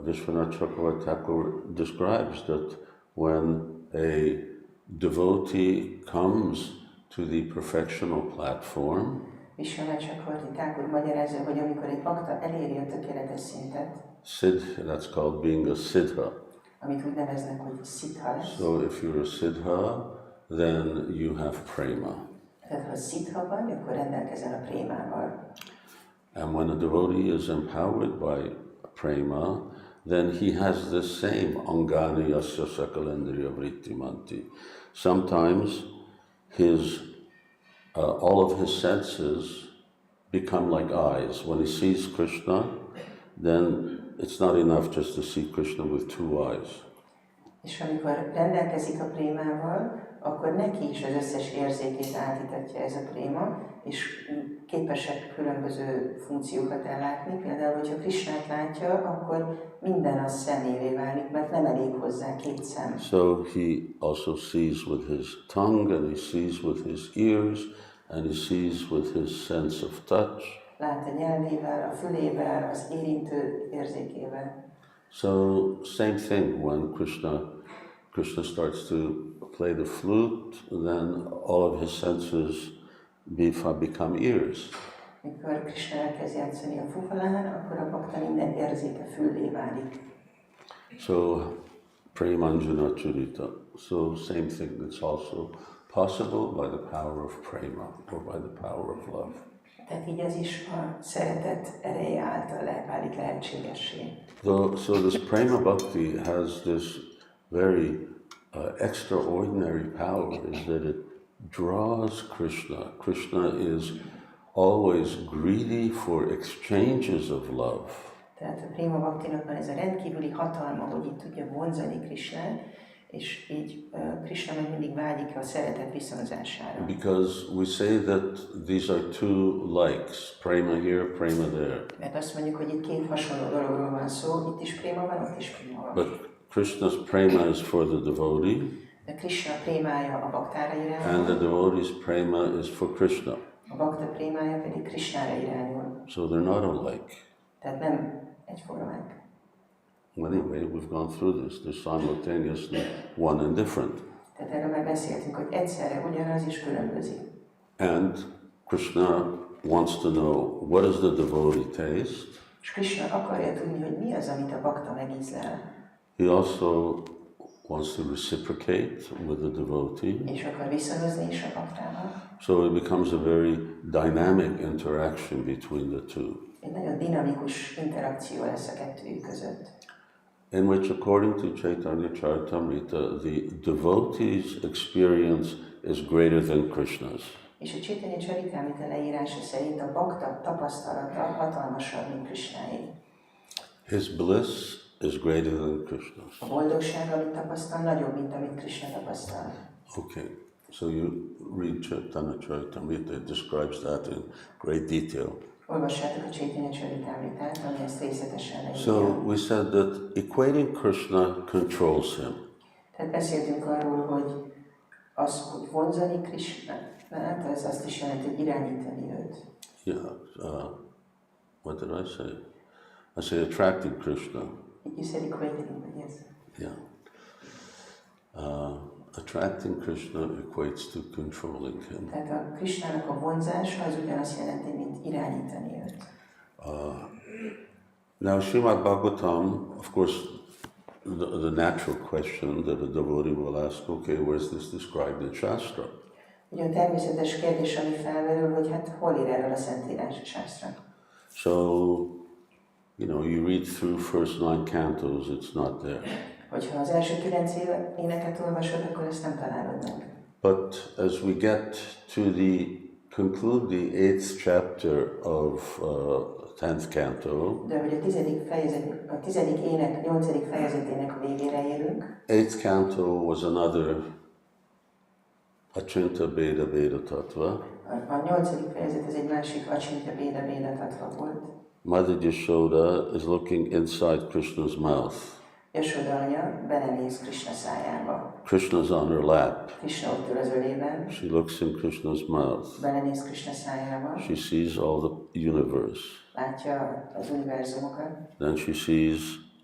B: Vishwanath Chakravarti Thakur describes that when a devotee comes to the perfectional platform,
C: Vishwanath Chakravarti Thakur magyarázza, hogy amikor egy bakta eléri a tökéletes szintet,
B: that's called being a siddha.
C: amit úgy neveznek, hogy siddha lesz.
B: So if you're a siddha, then you have prema.
C: Tehát ha siddha vagy, akkor rendelkezel a prémával.
B: And when a devotee is empowered by prema, then he has the same angani yasya sakalendriya vrittimanti. Sometimes all of his senses become like eyes. When he sees Krishna, then it's not enough just to see Krishna with two eyes.
C: És amikor rendelkezik a prémával, akkor neki is az összes érzékét átítatja ez a préma, és képesek különböző funkciókat ellátni. Például, hogyha Krishnát látja, akkor minden az szemévé válik, mert nem elég hozzá két szem.
B: So he also sees with his tongue, and he sees with his ears, and he sees with his sense of touch.
C: Lát a nyelvével, a fülével, az érintő érzékével.
B: So same thing when Krishna starts to play the flute, then all of his senses become ears.
C: Mikor Krishna elkezd játszani a fuvalán, akkor a bakta minden érzéke füllé válik.
B: So Premanjana Churita. So same thing, it's also possible by the power of prema or by the power of love.
C: Tehát így ez is a szeretet ereje által válik lehetségessé.
B: So this prema bhakti has this very extraordinary power, is that it draws Krishna. Krishna is always greedy for exchanges of love.
C: Tehát a préma bhaktinak van ez a rendkívüli hatalma, hogy itt tudja vonzani Krishnát, és így Krishna meg mindig vágyik a szeretet viszonzására.
B: Because we say that these are two likes, prema here, prema there.
C: Mert azt mondjuk, hogy itt két hasonló dologról van szó, itt is préma van, ott is préma van.
B: But Krishna's prema is for the devotee,
C: De Krishna prémája a baktára irányul,
B: and the devotee's prema is for Krishna.
C: a bakta prémája pedig Krishnára irányul.
B: So they're not alike.
C: Tehát nem egyformák.
B: Anyway, we've gone through this. They're simultaneously one and different.
C: Tehát erről már beszéltünk, hogy egyszerre ugyanaz is különbözik.
B: And Krishna wants to know, what does the devotee taste?
C: És Krishna akarja tudni, hogy mi az, amit a bakta megízlel.
B: He also wants to reciprocate with the devotee.
C: És akar viszonozni is a baktával.
B: So it becomes a very dynamic interaction between the two.
C: Egy nagyon dinamikus interakció lesz a kettőjük között.
B: In which, according to Chaitanya Charitamrita, the devotee's experience is greater than Krishna's.
C: És a Chaitanya Charitamrita leírása szerint a bakta tapasztalata hatalmasabb, mint Krishnáé.
B: His bliss is greater than Krishna's.
C: A boldogság, amit tapasztal, nagyobb, mint amit Krishna tapasztal.
B: Okay, so you read Chaitanya Charitamrita, it describes that in great detail.
C: Olvassátok a Chaitanya Charitamritát, ami ezt részletesen leírja.
B: So we said that equating Krishna controls him.
C: Tehát beszéltünk arról, hogy az, hogy vonzani Krishnát, az azt is jelenti, hogy irányítani őt.
B: Yeah, what did I say? I say attracting Krishna.
C: You said equating, but yes.
B: Yeah. Attracting Krishna equates to controlling him.
C: Tehát a Krishnának a vonzása az ugyanazt jelenti, mint irányítani őt.
B: Now, Srimad Bhagavatam, of course, the natural question that a devotee will ask, okay, where's this described in Shastra?
C: Ugye a természetes kérdés, ami felmerül, hogy hát hol ír erről a Szentírás a Shastra?
B: So, you know, you read through first 9 cantos, it's not there.
C: Hogyha az első 9 éneket olvasod, akkor ezt nem találod meg.
B: But as we get to conclude the 8th chapter of 10th canto,
C: De hogy a 10. ének, 8. fejezetének a végére érünk,
B: 8th canto was another Achinta Beda Beda Tattva.
C: A 8. fejezet, ez egy másik Achinta Beda Beda Tattva volt.
B: Mother Yashoda is looking inside Krishna's mouth.
C: Yashoda anya belenéz Krishna szájába.
B: Krishna's on her lap.
C: Krishna ott ül az ölében.
B: She looks in Krishna's mouth.
C: Belenéz Krishna szájába.
B: She sees all the universe.
C: Látja az univerzumokat.
B: Then she sees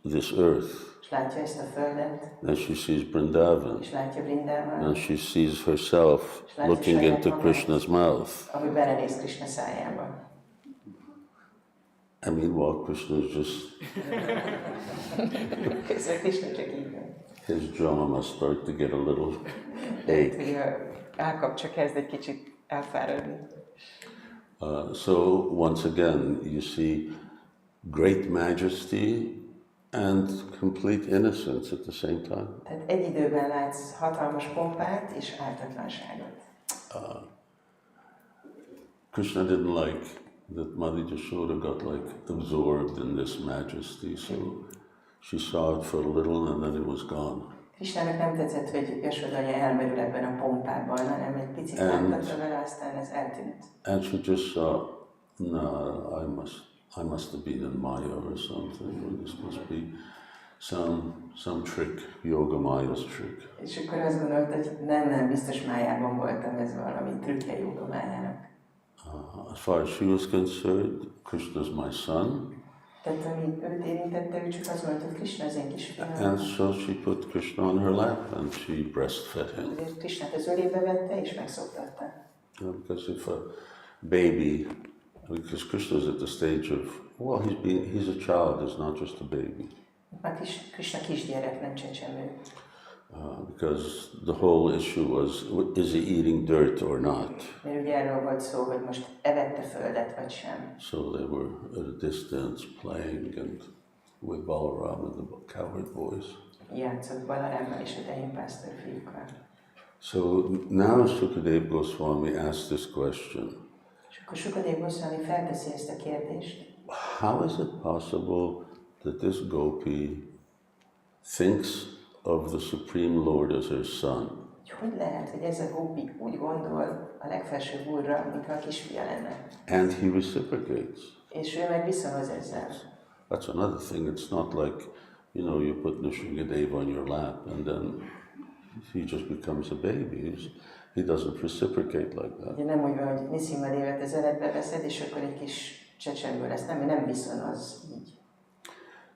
B: this earth.
C: És látja ezt a földet.
B: Then she sees Vrindavan.
C: És látja Vrindavan.
B: And she sees herself looking into Krishna's mouth.
C: Ahogy belenéz Krishna szájába.
B: And meanwhile, Krishna is just,
C: Közben Krishna csak így van.
B: his jaw must start to get a little ache.
C: Hogy a állkapcsa kezd egy kicsit elfáradni.
B: So once again, you see great majesty and complete innocence at the same time.
C: Tehát egy időben látsz hatalmas pompát és ártatlanságot.
B: Krishna didn't like that Mother Yashoda got like absorbed in this majesty, so she saw it for a little and then it was gone.
C: Krishnának nem tetszett, hogy Yashoda anya elmerül ebben a pompában, hanem egy picit láttatta vele, aztán ez eltűnt.
B: And she just saw, no, I must have been in Maya or something, or this must be some trick, Yoga Maya's trick.
C: És akkor azt gondolt, hogy nem, biztos májában voltam, ez valami trükkje Yoga Májának.
B: As far as she was concerned, Krishna's my son.
C: Tehát ami őt érintette, ő csak azt mondta, hogy Krishna az én kisfiam.
B: And so she put Krishna on her lap and she breastfed him.
C: Ezért Krishnát az ölébe vette és megszoktatta.
B: Because if a baby, because Krishna's at the stage of, well, he's a child, he's not just a baby.
C: Már Krishna kisgyerek, nem csecsemő.
B: Because the whole issue was, is he eating dirt or not?
C: Mert ugye erről volt szó, hogy most evette földet vagy sem.
B: So they were at a distance playing and with Balaram and the cowherd boys.
C: Játszott Balarámmal és a tehénpásztor fiúkkal.
B: So now Sukadeva Goswami asked this question.
C: És akkor Sukadeva Goswami felteszi ezt a kérdést.
B: How is it possible that this gopi thinks of the Supreme Lord as her son?
C: Hogy lehet, hogy ez a gópi úgy gondol a legfelsőbb úrra, mintha a kisfia lenne?
B: And he reciprocates.
C: És ő meg viszonoz ezzel.
B: That's another thing. It's not like, you put Nisringadeva on your lap and then he just becomes a baby. He doesn't reciprocate like that.
C: Ugye nem úgy van, hogy Nisringadévet az eletbe veszed, és akkor egy kis csecsemő lesz. Nem, ő nem viszonoz így.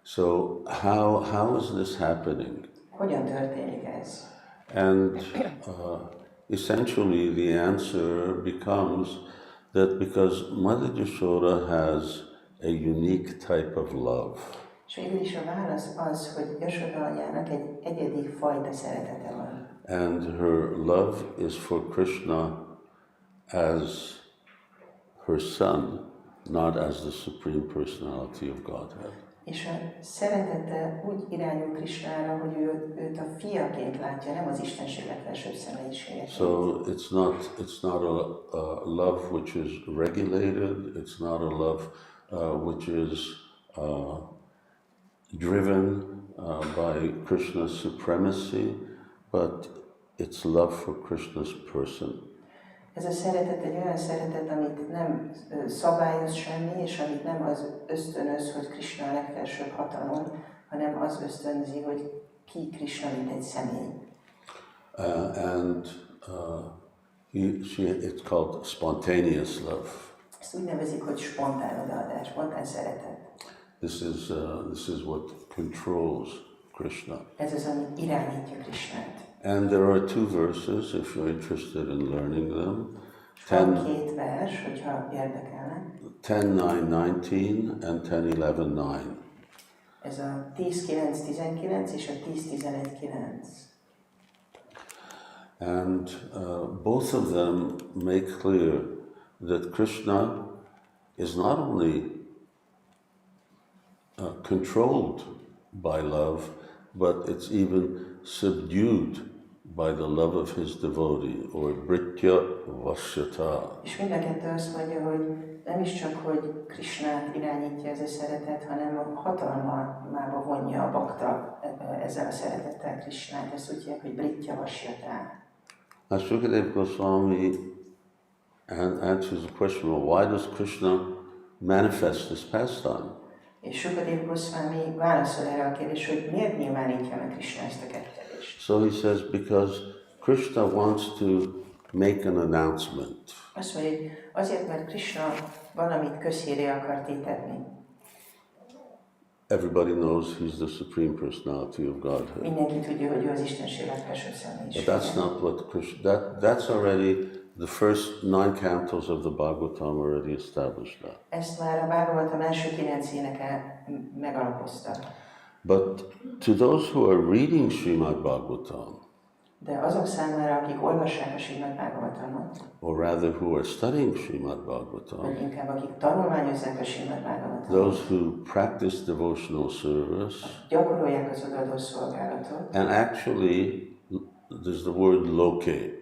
B: So how is this happening?
C: Hogyan történik ez?
B: And essentially the answer becomes that because Mother Yashoda has a unique type of love.
C: És végül is a válasz az, hogy Yashoda anyának egy egyedi fajta szeretete van.
B: And her love is for Krishna as her son, not as the Supreme Personality of Godhead.
C: És a szeretete úgy irányul Krishnára, hogy őt a fiaként látja, nem az Istenség legfelsőbb személyiségeként.
B: So it's not a love which is regulated. It's not a love which is driven by Krishna's supremacy, but it's love for Krishna's person.
C: Ez a szeretet egy olyan szeretet, amit nem szabályoz semmi, és amit nem az ösztönöz, hogy Krishna a legfelsőbb hatalom, hanem az ösztönzi, hogy ki Krishna, mint egy személy.
B: It's called spontaneous love.
C: Ezt úgy nevezik, hogy spontán odaadás, spontán szeretet.
B: This is what controls Krishna.
C: Ez az, ami irányítja Krishnát.
B: And there are two verses, if you're interested in learning them.
C: Van két vers, hogyha érdekelnek.
B: 10:9-19 and 10:11-9.
C: Ez a 10:9-19 és a 10:11-9.
B: And both of them make clear that Krishna is not only controlled by love, but it's even subdued by the love of his devotee, or Britya Vashyata.
C: És mind a kettő azt mondja, hogy nem is csak, hogy Krishnát irányítja ez a szeretet, hanem a hatalmába vonja a bakta ezzel a szeretettel Krishnát. Ezt úgy hívják, hogy Britya Vashyata.
A: Shukadeva Goswami answers the question, well, why does Krishna manifest this pastime?
C: És Sukadeva Goswami válaszol erre a kérdésre, hogy miért nyilvánítja meg Krishna ezt a kettelést.
A: So he says, because Krishna wants to make an announcement.
C: Azt mondja, hogy azért, mert Krishna valamit közhírré akar tétetni.
A: Everybody knows he's the Supreme Personality of Godhead.
C: Mindenki tudja, hogy ő az Istenség legfelsőbb személyiség.
A: But that's not what Krishna, that's already the first 9 cantos of the Bhagavatam already established that.
C: Ezt már a Bhagavatam első 9 éneke megalapozta.
A: But to those who are reading Srimad Bhagavatam,
C: De azok számára, akik olvassák a Srimad Bhagavatamot,
A: or rather who are studying Srimad Bhagavatam,
C: vagy inkább akik tanulmányozzák a Srimad Bhagavatamot,
A: those who practice devotional service,
C: gyakorolják az odaadó szolgálatot,
A: and actually, there's the word locate,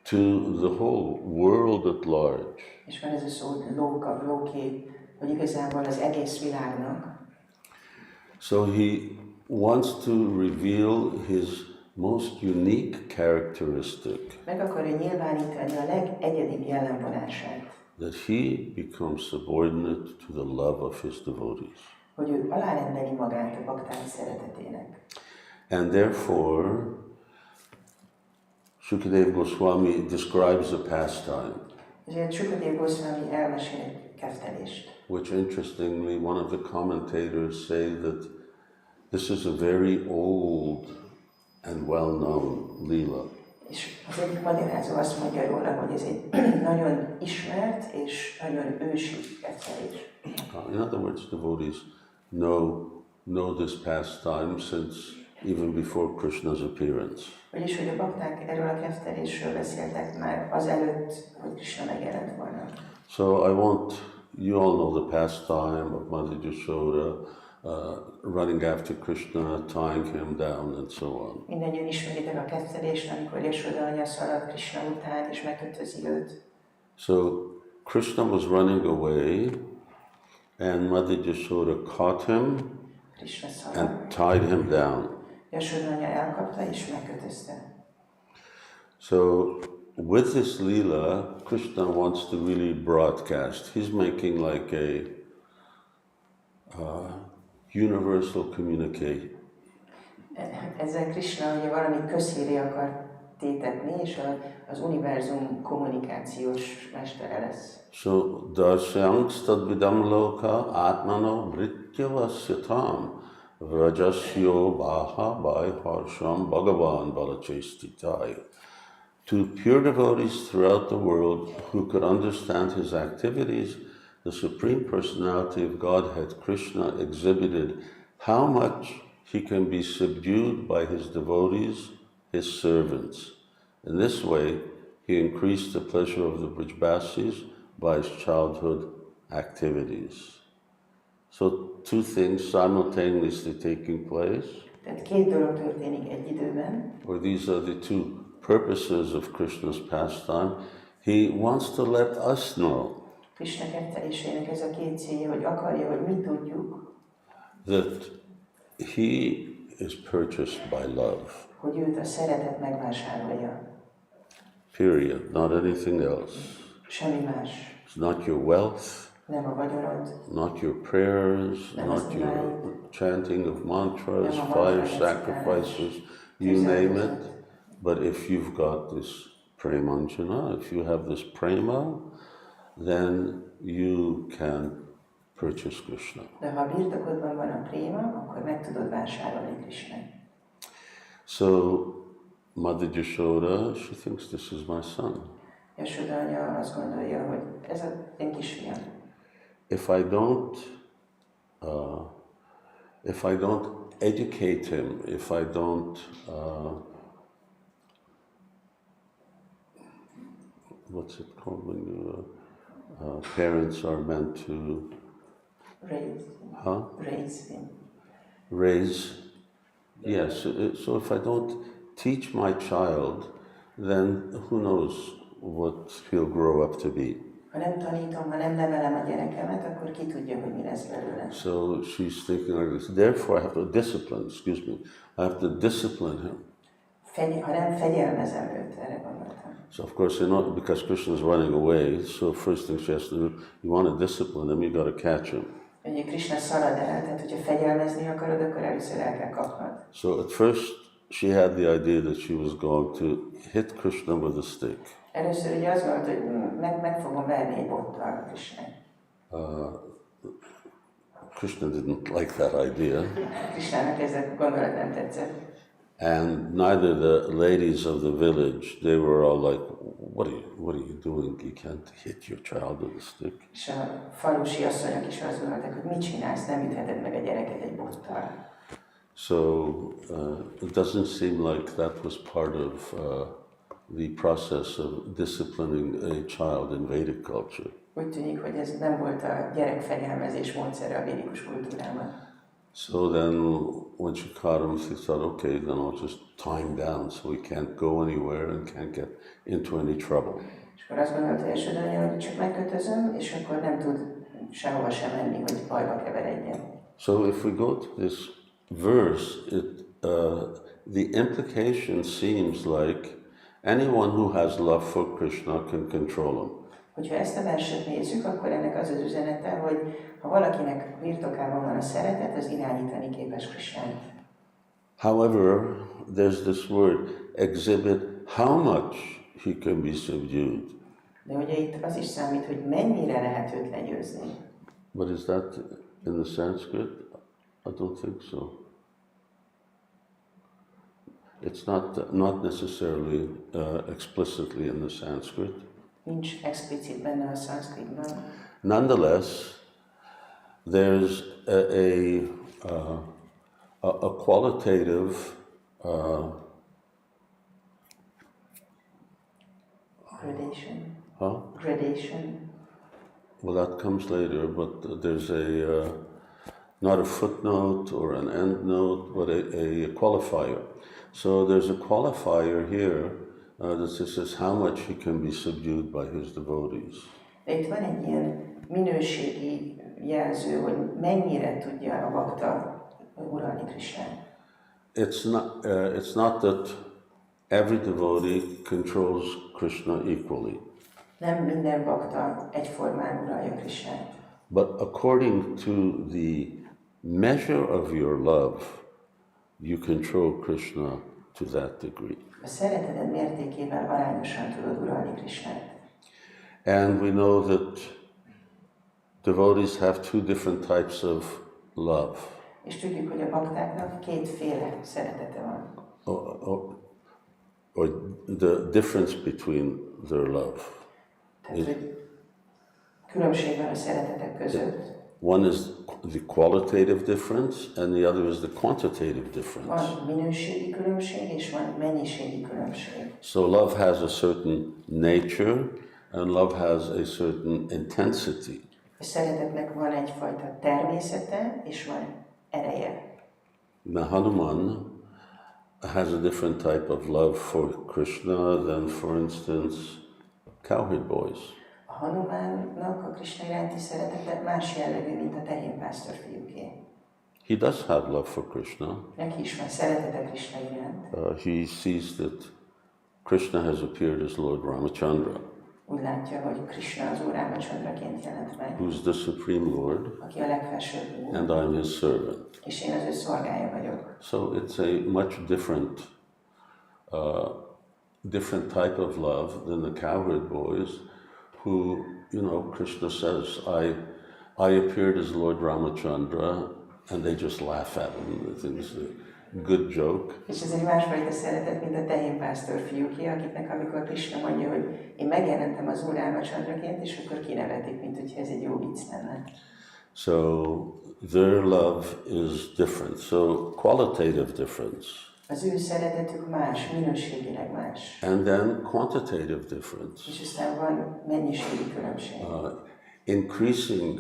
A: to the whole world at large.
C: és van ez a szó, lóka, lóké, hogy igazából az egész világnak.
A: So he wants to reveal his most unique characteristic,
C: Meg akarja nyilvánítani a legegyedibb jellemvonását,
A: that he becomes subordinate to the love of his devotees.
C: hogy ő alárendeli magát a bakták szeretetének.
A: And therefore, Shukadeva Goswami describes a pastime,
C: Ezért Sukadeva Goswami elmesél egy kettelést.
A: which interestingly, one of the commentators say that this is a very old and well-known lila.
C: És az egyik magyarázó azt mondja róla, hogy ez egy nagyon ismert és nagyon ősi kettelés.
A: In other words, devotees know this pastime since even before Krishna's appearance.
C: Vagyis, hogy a bakták erről a kettelésről beszéltek már azelőtt, hogy Krishna megjelent volna.
A: So you all know the pastime of Mother Yashoda, running after Krishna, tying him down, and so on.
C: Mindennyian ismeritek a kettelést, amikor Yashoda anya szalad Krishna után, és megkötözi őt.
A: So Krishna was running away, and Mother Yashoda caught him
C: Krishna szalad.
A: and tied him down.
C: Yashoda anya elkapta és megkötözte.
A: So with this lila, Krishna wants to really broadcast. He's making like a universal communication.
C: Ezzel Krishna ugye valamit közhírré akar tétetni, és az univerzum kommunikációs mestere lesz.
A: So darsyang stadvidam loka atmano vrityavasyatam vrajasyo baha by harsham bhagavan balachastitai. To pure devotees throughout the world who could understand his activities, the Supreme Personality of Godhead, Krishna, exhibited how much he can be subdued by his devotees, his servants. In this way, he increased the pleasure of the Brajbasis by his childhood activities. So 2 things simultaneously taking place,
C: Tehát 2 dolog történik egy időben,
A: or these are the 2 purposes of Krishna's pastime. He wants to let us know
C: Krishna kettelésének ez a 2 célja, hogy akarja, hogy mi tudjuk,
A: that he is purchased by love.
C: hogy őt a szeretet megvásárolja.
A: Period. Not anything else.
C: Semmi más.
A: It's not your wealth,
C: Nem a vagyonod,
A: not your prayers, not your chanting of mantras, fire sacrifices, you name it. But if you've got this premanjana, if you have this prema, then you can purchase Krishna.
C: de ha a birtokodban van a préma, akkor meg tudod vásárolni Krishnát.
A: So Mother Yashoda, she thinks this is my son.
C: Yashoda anya azt gondolja, hogy ez az én kisfiam.
A: If I don't educate him, if I don't what's it called when parents are meant to
C: Raise him.
A: raise? Yes. So if I don't teach my child, then who knows what he'll grow up to be.
C: Ha nem tanítom, ha nem nevelem a gyerekemet, akkor ki tudja, hogy mi lesz belőle.
A: So she's thinking like this. Therefore, I have to discipline. I have to discipline him.
C: ha nem fegyelmezem őt, erre gondoltam.
B: So of course, because Krishna is running away, so first thing she has to do, you want to discipline him, you got to catch him.
C: Ugye Krishna szalad el, tehát hogyha fegyelmezni akarod, akkor először el kell kapnod.
B: So at first, she had the idea that she was going to hit Krishna with a stick.
C: Először ugye azt gondolt, hogy meg fogom verni egy bottal Krishnát.
B: Krishna didn't like that idea.
C: Krishnának ez a gondolat nem tetszett.
B: And neither the ladies of the village, they were all like, what are you doing? You can't hit your child with a stick.
C: És a falusi asszonyok is azt gondolták, hogy mit csinálsz, nem ütheted meg a gyereket egy bottal.
B: So it doesn't seem like that was part of the process of disciplining a child in Vedic culture.
C: Úgy tűnik, hogy ez nem volt a gyerekfegyelmezés módszere a védikus kultúrában.
B: So then when she caught him, she thought, okay, then I'll just tie him down so he can't go anywhere and can't get into any trouble.
C: És akkor azt gondolta Yashoda, hogy csak megkötözöm, és akkor nem tud sehova sem menni, hogy bajba keveredjen.
B: So if we go to this verse, the implication seems like anyone who has love for Krishna can control him.
C: Hogyha ezt a verset nézzük, akkor ennek az az üzenete, hogy ha valakinek birtokában van a szeretet, az irányítani képes Krishnát.
B: However, there's this word, exhibit how much he can be subdued.
C: De ugye itt az is számít, hogy mennyire lehet őt legyőzni.
B: But is that in the Sanskrit? I don't think so. It's not necessarily explicitly in the Sanskrit.
C: Nincs explicit benne a szanszkritban.
B: Nonetheless, there's a qualitative
C: Gradation.
B: huh?
C: Gradation.
B: Well, that comes later, but there's not a footnote or an endnote, but a qualifier. So there's a qualifier here that says how much he can be subdued by his devotees.
C: De itt van egy ilyen minőségi jelző, hogy mennyire tudja a bakta uralni Krishnát.
B: It's not that every devotee controls Krishna equally.
C: Nem minden bakta egyformán uralja Krishnát.
B: But according to the measure of your love, you control Krishna to that degree.
C: A szereteted mértékével arányosan tudod uralni Krishnát.
B: And we know that devotees have two different types of love.
C: És tudjuk, hogy a baktáknak kétféle szeretete van.
B: Or the difference between their love.
C: Tehát, hogy különbség van a szeretetek között.
B: One is the qualitative difference, and the other is the quantitative difference.
C: Van minőségi különbség, és van mennyiségi különbség.
B: So love has a certain nature, and love has a certain intensity.
C: A szeretetnek van egyfajta természete, és van ereje.
B: Now Hanuman has a different type of love for Krishna than, for instance, cowherd boys.
C: A Hanumánnak a Krishna iránti szeretete más jellegű, mint a tehénpásztor fiúké.
B: He does have love for Krishna.
C: Neki is van szeretete Krishna iránt.
B: He sees that Krishna has appeared as Lord Ramachandra,
C: Úgy látja, hogy Krishna az Úr Ramachandraként jelent meg,
B: who's the Supreme Lord,
C: aki a legfelsőbb Úr,
B: and I'm his servant.
C: és én az ő szolgája vagyok.
B: So it's a much different type of love than the cowherd boys, who, Krishna says, I appeared as Lord Ramachandra, and they just laugh at him. They think it's a good joke.
C: És ez egy másfajta szeretet, mint a tehénpásztor fiúké, akiknek amikor Krishna mondja, hogy én megjelentem az Úr Ramachandraként, és akkor kinevetik, mint hogyha ez egy jó vicc lenne.
B: So their love is different. So qualitative difference.
C: Az ő szeretetük más, minőségileg más.
B: And then quantitative difference.
C: És aztán van mennyiségi különbség.
B: Increasing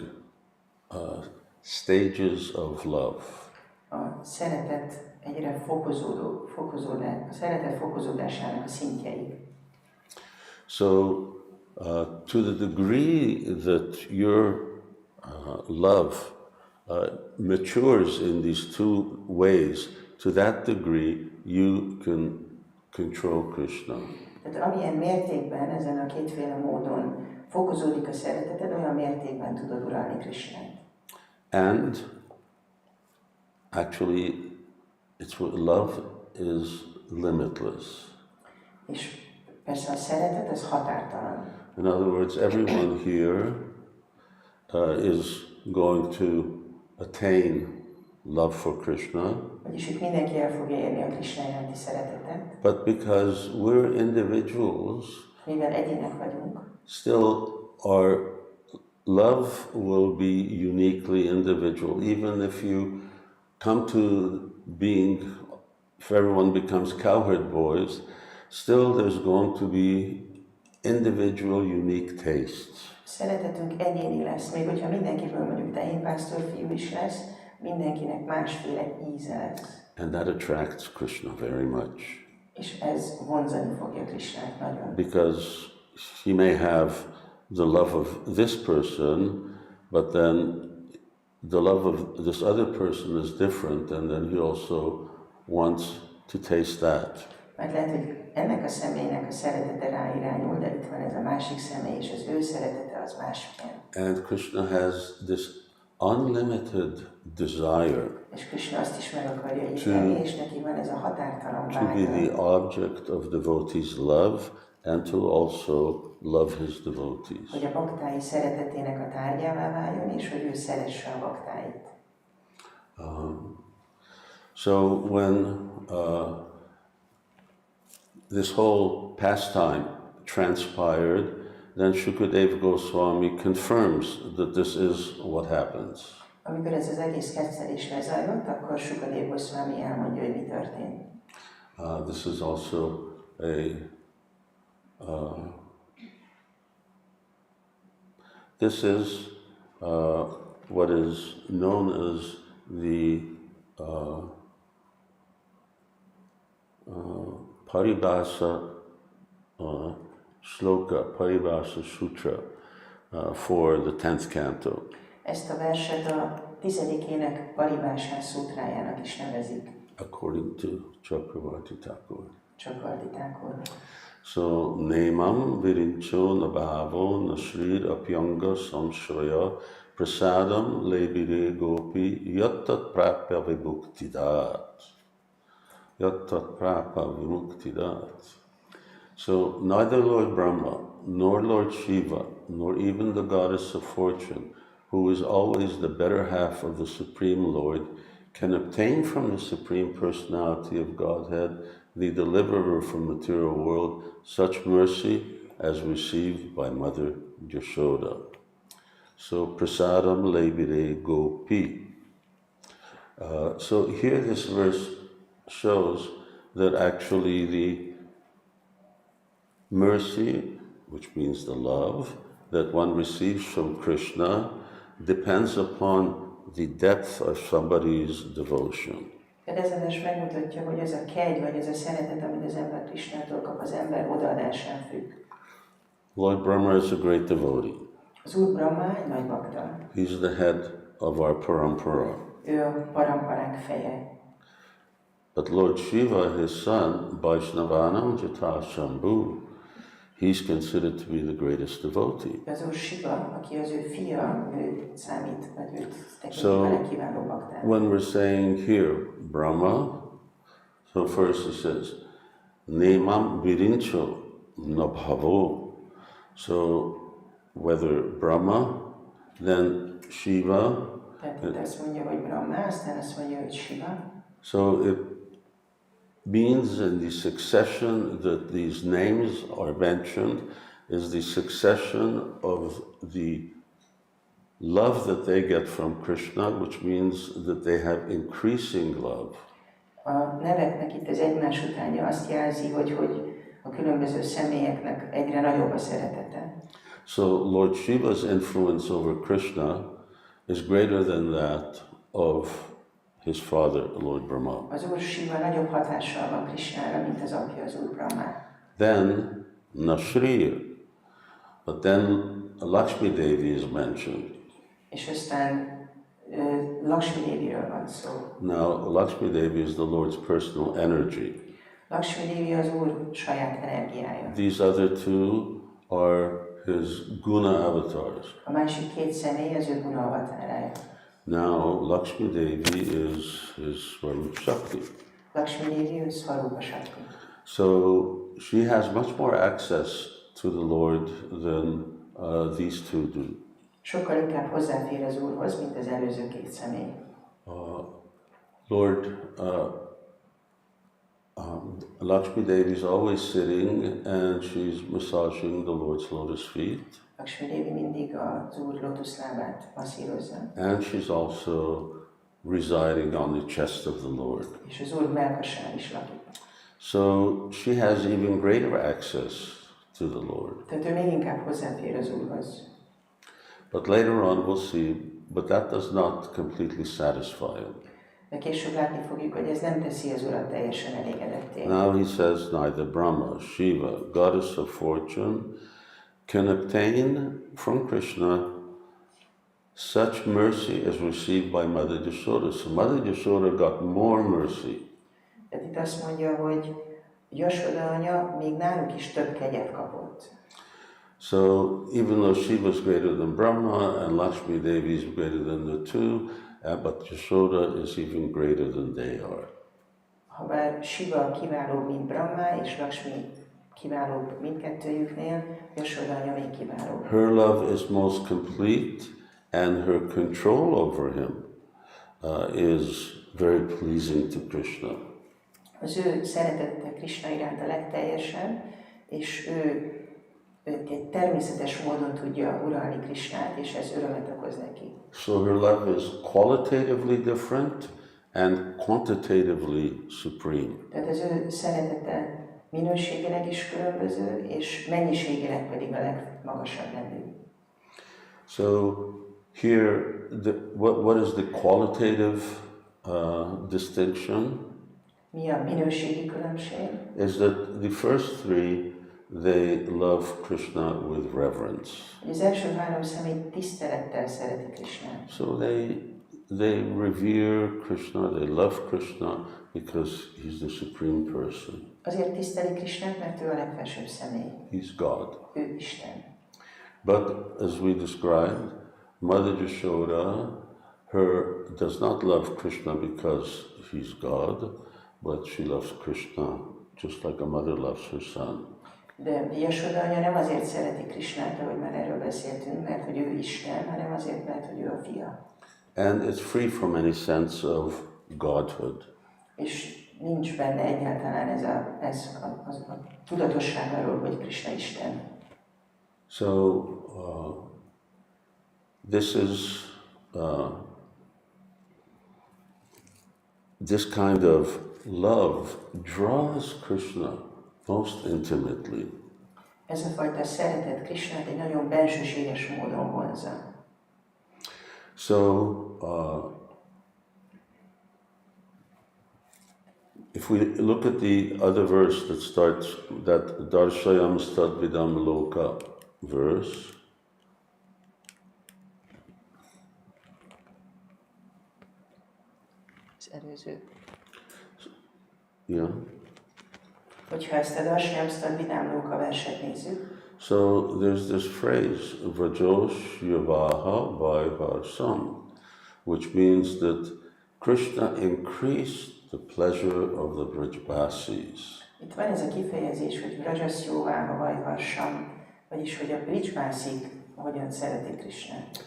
B: stages of love.
C: A szeretet egyre a szeretet fokozódásának a szintjei.
B: So to the degree that your love matures in these two ways, to that degree you can control Krishna.
C: Tehát amilyen mértékben ezen a kétféle módon fokozódik a szereteted, olyan mértékben tudod uralni Krishnát.
B: And actually, love is limitless.
C: És persze a szeretet, ez határtalan.
B: In other words, everyone here is going to attain love for Krishna.
C: Vagyis itt mindenki el fogja érni a Krishna iránti szeretetet.
B: But because we're individuals,
C: mivel egyének vagyunk,
B: still our love will be uniquely individual. Even if you come to being, if everyone becomes cowherd boys, still there's going to be individual unique tastes.
C: Szeretetünk egyéni lesz, még hogyha mindenkiből mondjuk tehénpásztor fiú is lesz, mindenkinek másféle íze lesz.
B: And that attracts Krishna very much.
C: És ez vonzani fogja Krishnát nagyon.
B: Because he may have the love of this person, but then the love of this other person is different, and then he also wants to taste that.
C: Mert lehet, hogy ennek a személynek a szeretete ráirányul, de itt van ez a másik személy, és az ő szeretete az másmilyen.
B: And Krishna has this unlimited desire
C: és Krishna azt is meg akarja ítélni, és neki van ez a határtalan
B: to be the object of devotees' love and to also love his devotees.
C: Hogy a baktái szeretetének a tárgyává váljon, és hogy ő szeresse a baktáit.
B: So when this whole pastime transpired, then Shukadeva Goswami confirms that this is what happens.
C: Amikor ez az egész kettelés lezajlott, akkor Shukadeva Goswami elmondja, hogy mi történt.
B: This is also this is what is known as the Paribhasa Shloka, Paribhasa Sutra for the 10th canto.
C: Ezt a verset a 10. ének Paribhasa Szútrájának is nevezik.
B: According to Chakravarti Thakur.
C: Chakravarti Thakur.
B: So, Nemam Virincho Nabhavo Nashrir Apyanga Samshraya Prasadam Lebire Gopi Yattat Prapya Vimuktidat. Yattat Prapya Vimuktidat. So, neither Lord Brahma, nor Lord Shiva, nor even the goddess of fortune, who is always the better half of the Supreme Lord, can obtain from the Supreme Personality of Godhead, the deliverer from the material world, such mercy as received by Mother Yashoda. So, prasadam lebire gopi. So here this verse shows that actually the mercy, which means the love, that one receives from Krishna depends upon the depth of somebody's devotion.
C: Ez a vers megmutatja, hogy ez a kegy, vagy ez a szeretet, amit az ember Krishnától kap, az ember odaadásán függ.
B: Lord Brahma is a great devotee.
C: Az Úr Brahma egy nagy bakta.
B: He's the head of our parampara.
C: Ő a paramparánk feje.
B: But Lord Shiva, his son, Vaishnavanam Jata Shambhu, he's considered to be the greatest devotee.
C: Az Úr Shiva, aki az ő fia, ő számít, vagy őt tekinti a legkiválóbb baktának.
B: When we're saying here, Brahma, so first it says, Nemam Virincho Nabhavo. So whether Brahma, then Shiva.
C: Tehát azt mondja, hogy Brahma, aztán azt mondja, hogy Shiva.
B: So it means in the succession that these names are mentioned is the succession of the love that they get from Krishna, which means that they have increasing love.
C: A neveknek itt az egymás utánja azt jelzi, hogy a különböző személyeknek egyre nagyobb a szeretete.
B: So Lord Shiva's influence over Krishna is greater than that of his father, Lord Brahma.
C: Az Úr Shiva nagyobb hatással van Krishnára, mint az apja, az Úr Brahma.
B: Then Nashrir, but then Lakshmi Devi is mentioned.
C: És aztán Lakshmi Deviről van szó.
B: Now Lakshmi Devi is the Lord's personal energy.
C: Lakshmi Devi az Úr saját energiája.
B: These other two are his guna avatars.
C: A másik két személy az ő guna avatárája.
B: Now, Lakshmi Devi is Swarup Shakti.
C: Lakshmi Devi ő Swarupa Shakti.
B: So she has much more access to the Lord than these two do.
C: Sokkal inkább hozzáfér az Úrhoz, mint az előző két személy.
B: Lord, Lakshmi Devi is always sitting and she's massaging the Lord's lotus feet.
C: Lakshmi Devi mindig az Úr lotuszlábát masszírozza.
B: And she's also residing on the chest of the Lord.
C: És az Úr mellkasán is lakik.
B: So she has even greater access to the Lord.
C: Tehát ő még inkább hozzáfér az Úrhoz.
B: But later on we'll see, but that does not completely satisfy him.
C: De később látni fogjuk, hogy ez nem teszi az Urat teljesen elégedetté.
B: Now he says neither Brahma, Shiva, goddess of fortune, can obtain from Krishna such mercy as received by Mother Yashoda. So Mother Yashoda got more mercy.
C: Tehát itt azt mondja, hogy Yashoda anya még náluk is több kegyet kapott.
B: So even though Shiva is greater than Brahma and Lakshmi Devi is greater than the two, but Yashoda is even greater than they are.
C: Habár Shiva kiválóbb, mint Brahma, és Lakshmi kiválóbb mindkettőjüknél, Yashoda anya még kiválóbb.
B: Her love is most complete and her control over him is very pleasing to Krishna.
C: Az ő szeretete Krishna iránt a legteljesebb, és ő egy természetes módon tudja uralni Krishnát, és ez örömet okoz neki.
B: So her love is qualitatively different and quantitatively supreme.
C: Tehát az ő szeretete minőségileg is különböző, és mennyiségileg pedig a legmagasabb rendű.
B: So here, what is the qualitative distinction?
C: Mi a minőségi különbség?
B: Is that the first three, they love Krishna with reverence.
C: Az első három személy tisztelettel szereti Krishnát.
B: So they revere Krishna, they love Krishna because he's the supreme person.
C: Azért tiszteli Krishnát, mert ő a legfelsőbb személy.
B: He's God.
C: Ő Isten.
B: But as we described, Mother Yashoda, does not love Krishna because he's God, but she loves Krishna just like a mother loves her son.
C: De Yashoda anya nem azért szereti Krishnát, ahogy már erről beszéltünk, mert hogy ő Isten, hanem azért, mert hogy ő a fia.
B: And it's free from any sense of godhood.
C: És nincs benne egyáltalán ez a tudatosság arról, hogy Krishna Isten.
B: So this is this kind of love draws Krishna most intimately.
C: Ez a fajta szeretet Krishnát egy nagyon bensőséges módon vonzza.
B: So if we look at the other verse that starts, that Darshayam Stadvidam Loka verse,
C: Az előző.
B: yeah.
C: Hogyha ezt a Darshayam Stadvidam Loka verset nézzük,
B: So there's this phrase, Vrajosh Yavaha Vaivarsam, which means that Krishna increased the pleasure of the Brijbasis.
C: itt van ez a kifejezés, hogy Vrajasyováha Vaivarsam, vagyis hogy a Brijbásik hogyan szereti Krishnát.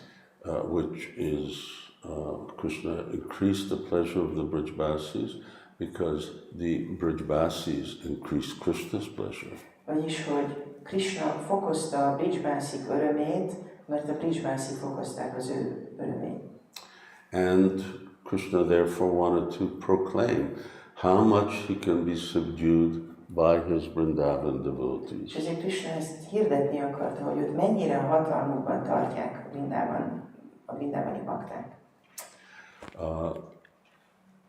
B: Which is Krishna increased the pleasure of the Brijbasis because the Brijbasis increased Krishna's pleasure.
C: Vagyis, hogy Krishna fokozta a Brijbásik örömét, mert a Brijbásik fokozták az ő örömét.
B: And Krishna therefore wanted to proclaim how much he can be subdued by his Vrindavan devotees.
C: És ezért Krishna ezt hirdetni akarta, hogy őt mennyire a hatalmukban tartják a vrindávani bakták.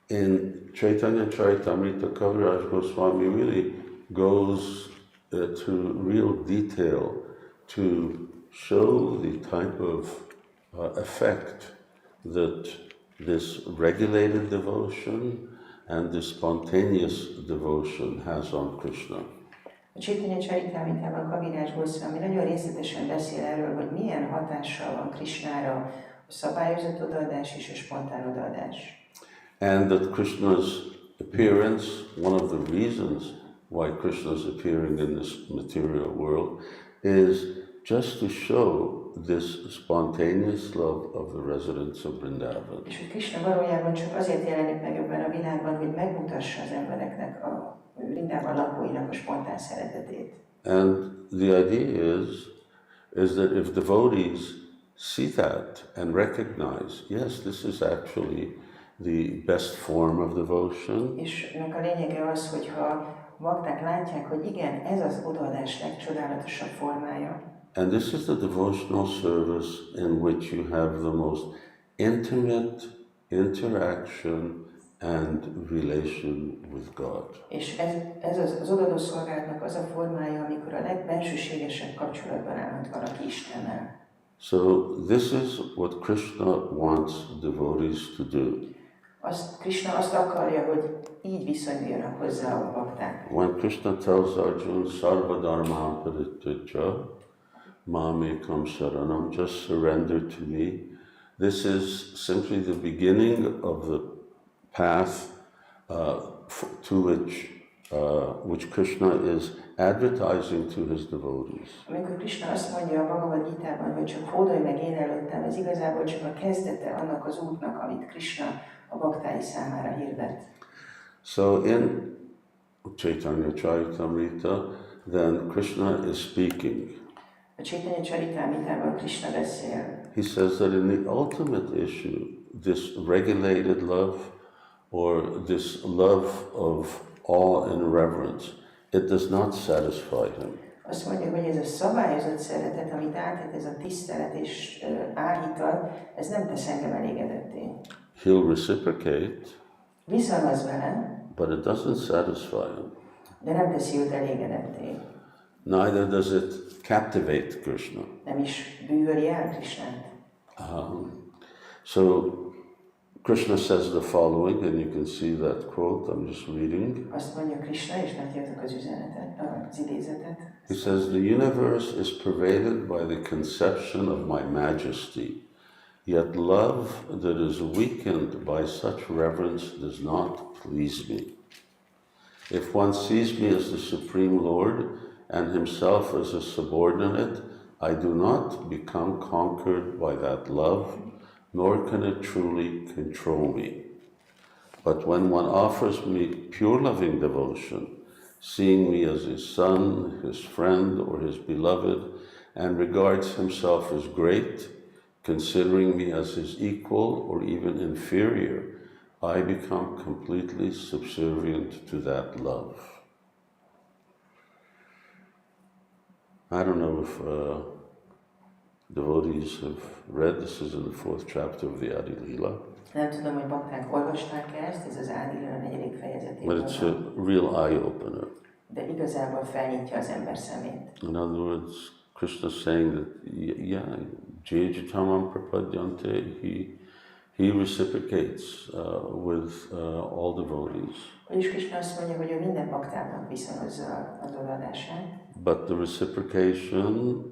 B: In Chaitanya Charitamrita, Kaviraj Goswami really goes to real detail to show the type of effect that this regulated devotion and this spontaneous devotion has on Krishna.
C: A Chaitanya Charitamritában Kaviraj Goswami nagyon részletesen beszél erről, hogy milyen hatással van Krishnára a szabályozott odaadás és a spontán odaadás.
B: And that Krishna's appearance, one of the reasons why Krishna is appearing in this material world, is just to show this spontaneous love of the residents of Vrindavan.
C: És hogy Krishna valójában csak azért jelenik meg ebben a világban, hogy megmutassa az embereknek, a Vrindában lakóinak a spontán szeretetét.
B: And the idea is that if devotees see that and recognize, yes, this is actually the best form of devotion.
C: És ennek a lényege az, hogyha bakták látják, hogy igen, ez az odaadás legcsodálatosabb formája.
B: And this is the devotional service in which you have the most intimate interaction and relation with God.
C: És ez az odaadó szolgálatnak az a formája, amikor a legbensőségesebb kapcsolatban állhat valaki Istennel.
B: So this is what Krishna wants devotees to do.
C: Krishna azt akarja, hogy így viszonyuljanak hozzá a bakták.
B: When Krishna tells Arjuna, Sarva Dharma Parityaja, Mamekam Sharanam, just surrender to me, this is simply the beginning of the path to which Krishna is advertising to his devotees.
C: Amikor Krishna azt mondja a Bhagavad Gitában, hogy csak hódolj meg én előttem, ez igazából csak a kezdete annak az útnak, amit Krishna a baktái számára hirdet.
B: So in Chaitanya Charitamrita, then Krishna is speaking.
C: A Chaitanya Charitamritában Krishna beszél.
B: He says that in the ultimate issue, this regulated love or this love of awe and reverence, it does not satisfy him.
C: Azt mondja, hogy ez a szabályozott szeretet, amit átad, ez a tisztelet és áhítat, ez nem tesz engem elégedetté.
B: He'll reciprocate,
C: viszonozz vele,
B: but it doesn't satisfy him.
C: De nem teszi őt elégedetté.
B: Neither does it captivate Krishna.
C: Nem is bűvöli el Krishnát.
B: So Krishna says the following, and you can see that quote, I'm just reading.
C: Azt mondja Krishna, és látjátok az üzenetet, az idézetet.
B: He says, the universe is pervaded by the conception of my majesty, yet love that is weakened by such reverence does not please me. If one sees me as the Supreme Lord and himself as a subordinate, I do not become conquered by that love, nor can it truly control me. But when one offers me pure loving devotion, seeing me as his son, his friend, or his beloved, and regards himself as great, considering me as his equal or even inferior, I become completely subservient to that love. I don't know if devotees have read, this is in the 4th chapter of the Adi Lila.
C: Nem tudom, hogy bakták olvasták ezt, ez az Adi Lila 4. fejezetében.
B: But it's a real eye-opener.
C: De igazából felnyitja az ember szemét.
B: In other words, Krishna is saying that, yeah, Jaijatamam Prapadyante, he reciprocates with all devotees.
C: És Krishna azt mondja, hogy ő minden baktának viszonozza az odaadását.
B: But the reciprocation,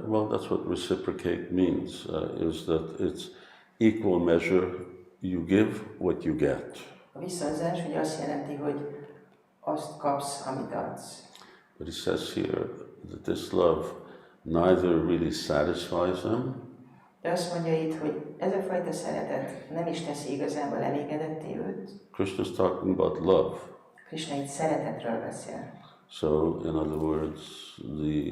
B: well, that's what reciprocate means, is that it's equal measure, you give what you get.
C: A viszonzás ugye azt jelenti, hogy azt kapsz, amit adsz.
B: But he says here that this love neither really satisfies him,
C: de azt mondja itt, hogy ez a fajta szeretet nem is teszi igazából elégedetté őt.
B: Krishna is talking about love.
C: Krishna itt szeretetről beszél.
B: So, in other words, the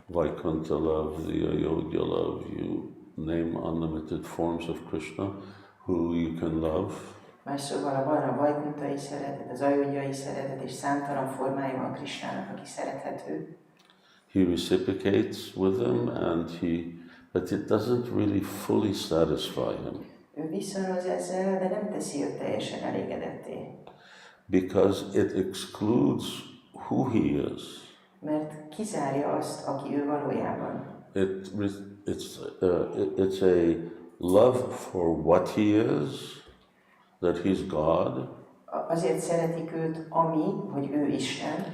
B: Vaikuntha love, the Ayodhya love, you name unlimited forms of Krishna who you can love.
C: Más szóval van a vajkuntai szeretet, az ajodhyai szeretet, és számtalan formája van Krishnának, aki szerethető.
B: He reciprocates with them, but it doesn't really fully satisfy him.
C: Ő viszonoz ezzel, de nem teszi őt teljesen elégedetté.
B: Because it excludes who he is.
C: Mert kizárja azt, aki ő valójában.
B: It's a love for what he is, that he's God.
C: azért szeretik őt, hogy ő Isten,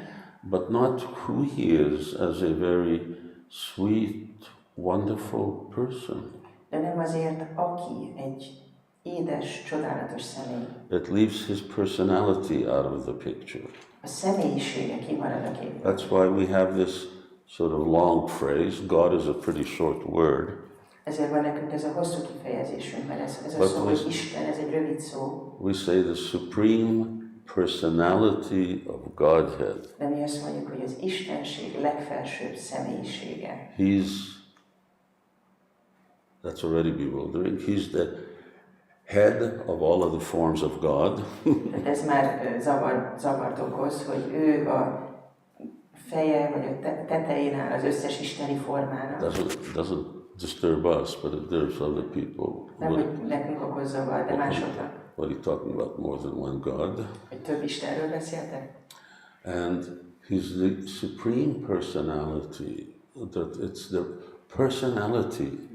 B: but not who he is as a very sweet, wonderful person.
C: de nem azért, aki egy édes, csodálatos személy.
B: It leaves his personality out of the picture.
C: A személyisége kimarad a képből.
B: That's why we have this sort of long phrase, God is a pretty short word.
C: Ezért van nekünk ez a hosszú kifejezésünk, mert ez a szó, hogy Isten, ez egy rövid szó.
B: We say the supreme personality of Godhead.
C: De mi azt mondjuk, hogy az Istenség legfelsőbb személyisége.
B: That's already bewildering. He's the head of all of the forms of God.
C: Ez már zavart okoz, hogy ő a feje, vagy a tetején áll az összes isteni formának.
B: Doesn't disturb us, but it disturbs other people.
C: Nem, hogy nekünk okoz zavar, de másoknak.
B: What are you talking about? More than one God?
C: Hogy több Istenről beszéltek?
B: And he's the supreme personality. That it's the personality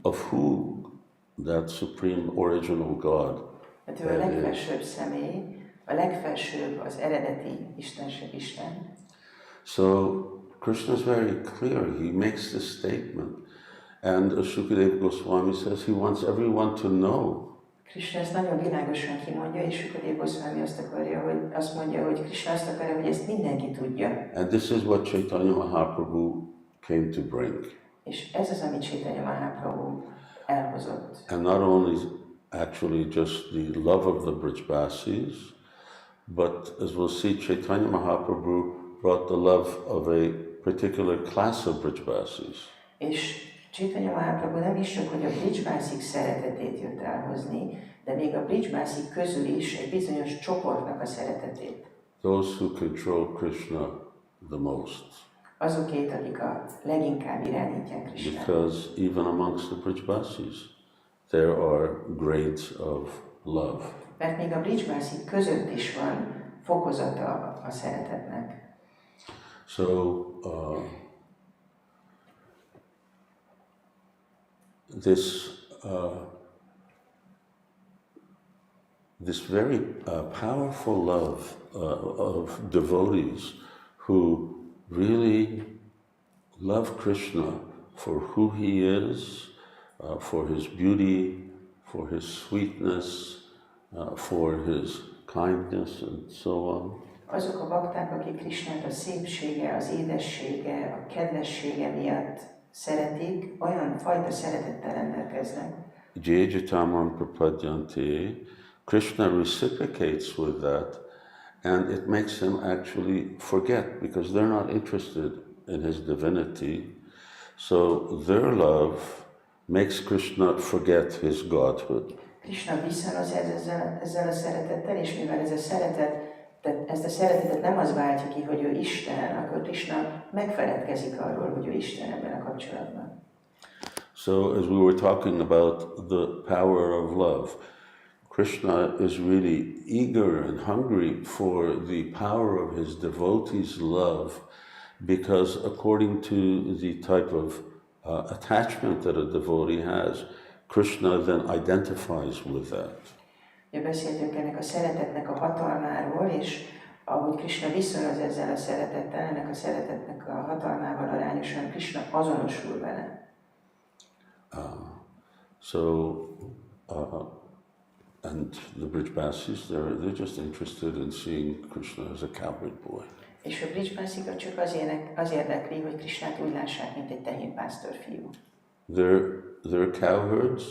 B: of who that supreme original God.
C: Hát ő a legfelsőbb személy, a legfelsőbb az eredeti Istenség Isten.
B: So Krishna is very clear. He makes this statement, and Shukadeva Goswami says he wants everyone to know.
C: Krishna ezt nagyon világosan kimondja, és Shukadeva Goswami azt mondja, hogy Krishna azt akarja, hogy ezt mindenki tudja.
B: And this is what Chaitanya Mahaprabhu came to bring.
C: És ez az, amit Chaitanya Mahaprabhu elhozott.
B: And not only actually just the love of the Brijbasis, but as we'll see, Chaitanya Mahaprabhu brought the love of a particular class of Brijbasis.
C: És Chaitanya Mahaprabhu nem is csak, hogy a Brijbasik szeretetét jött elhozni, de még a Brijbasik közül is egy bizonyos csoportnak a szeretetét.
B: Those who control Krishna the most.
C: Azokét, akik a leginkább irányítják Krishnát.
B: Because even amongst the Brijbasis, there are grades of love.
C: Mert még a Brijbasik között is van fokozata a szeretetnek.
B: So, this very powerful love of devotees who really love Krishna for who he is, for his beauty, for his sweetness, for his kindness, and so on.
C: Azok a bakták, akik Krishnát a szépsége, az édessége, a kedvessége miatt szeretik, olyan fajta szeretettel rendelkeznek.
B: Jejatamam prapadyanti, Krishna reciprocates with that, and it makes him actually forget, because they're not interested in his divinity. So their love makes Krishna forget his godhood.
C: Krishna viszonoz ezzel a szeretettel, és mivel ezt a szeretetet nem az váltja ki, hogy ő Isten, akkor Krishna megfeledkezik arról, hogy ő Isten ebben a kapcsolatban.
B: So as we were talking about the power of love, Krishna is really eager and hungry for the power of his devotees' love, because according to the type of attachment that a devotee has, Krishna then identifies with that.
C: Beszéltünk ennek a szeretetnek a hatalmáról, és ahogy Krishna viszonoz ezzel a szeretettel, ennek a szeretetnek a hatalmával arányosan, Krishna azonosul vele.
B: And the Brijbasis, they're just interested in seeing Krishna as a cowherd boy.
C: És a Brijbasikat csak az érdekli, hogy Krishnát úgy lássák, mint egy tehénpásztor fiú.
B: They're cowherds.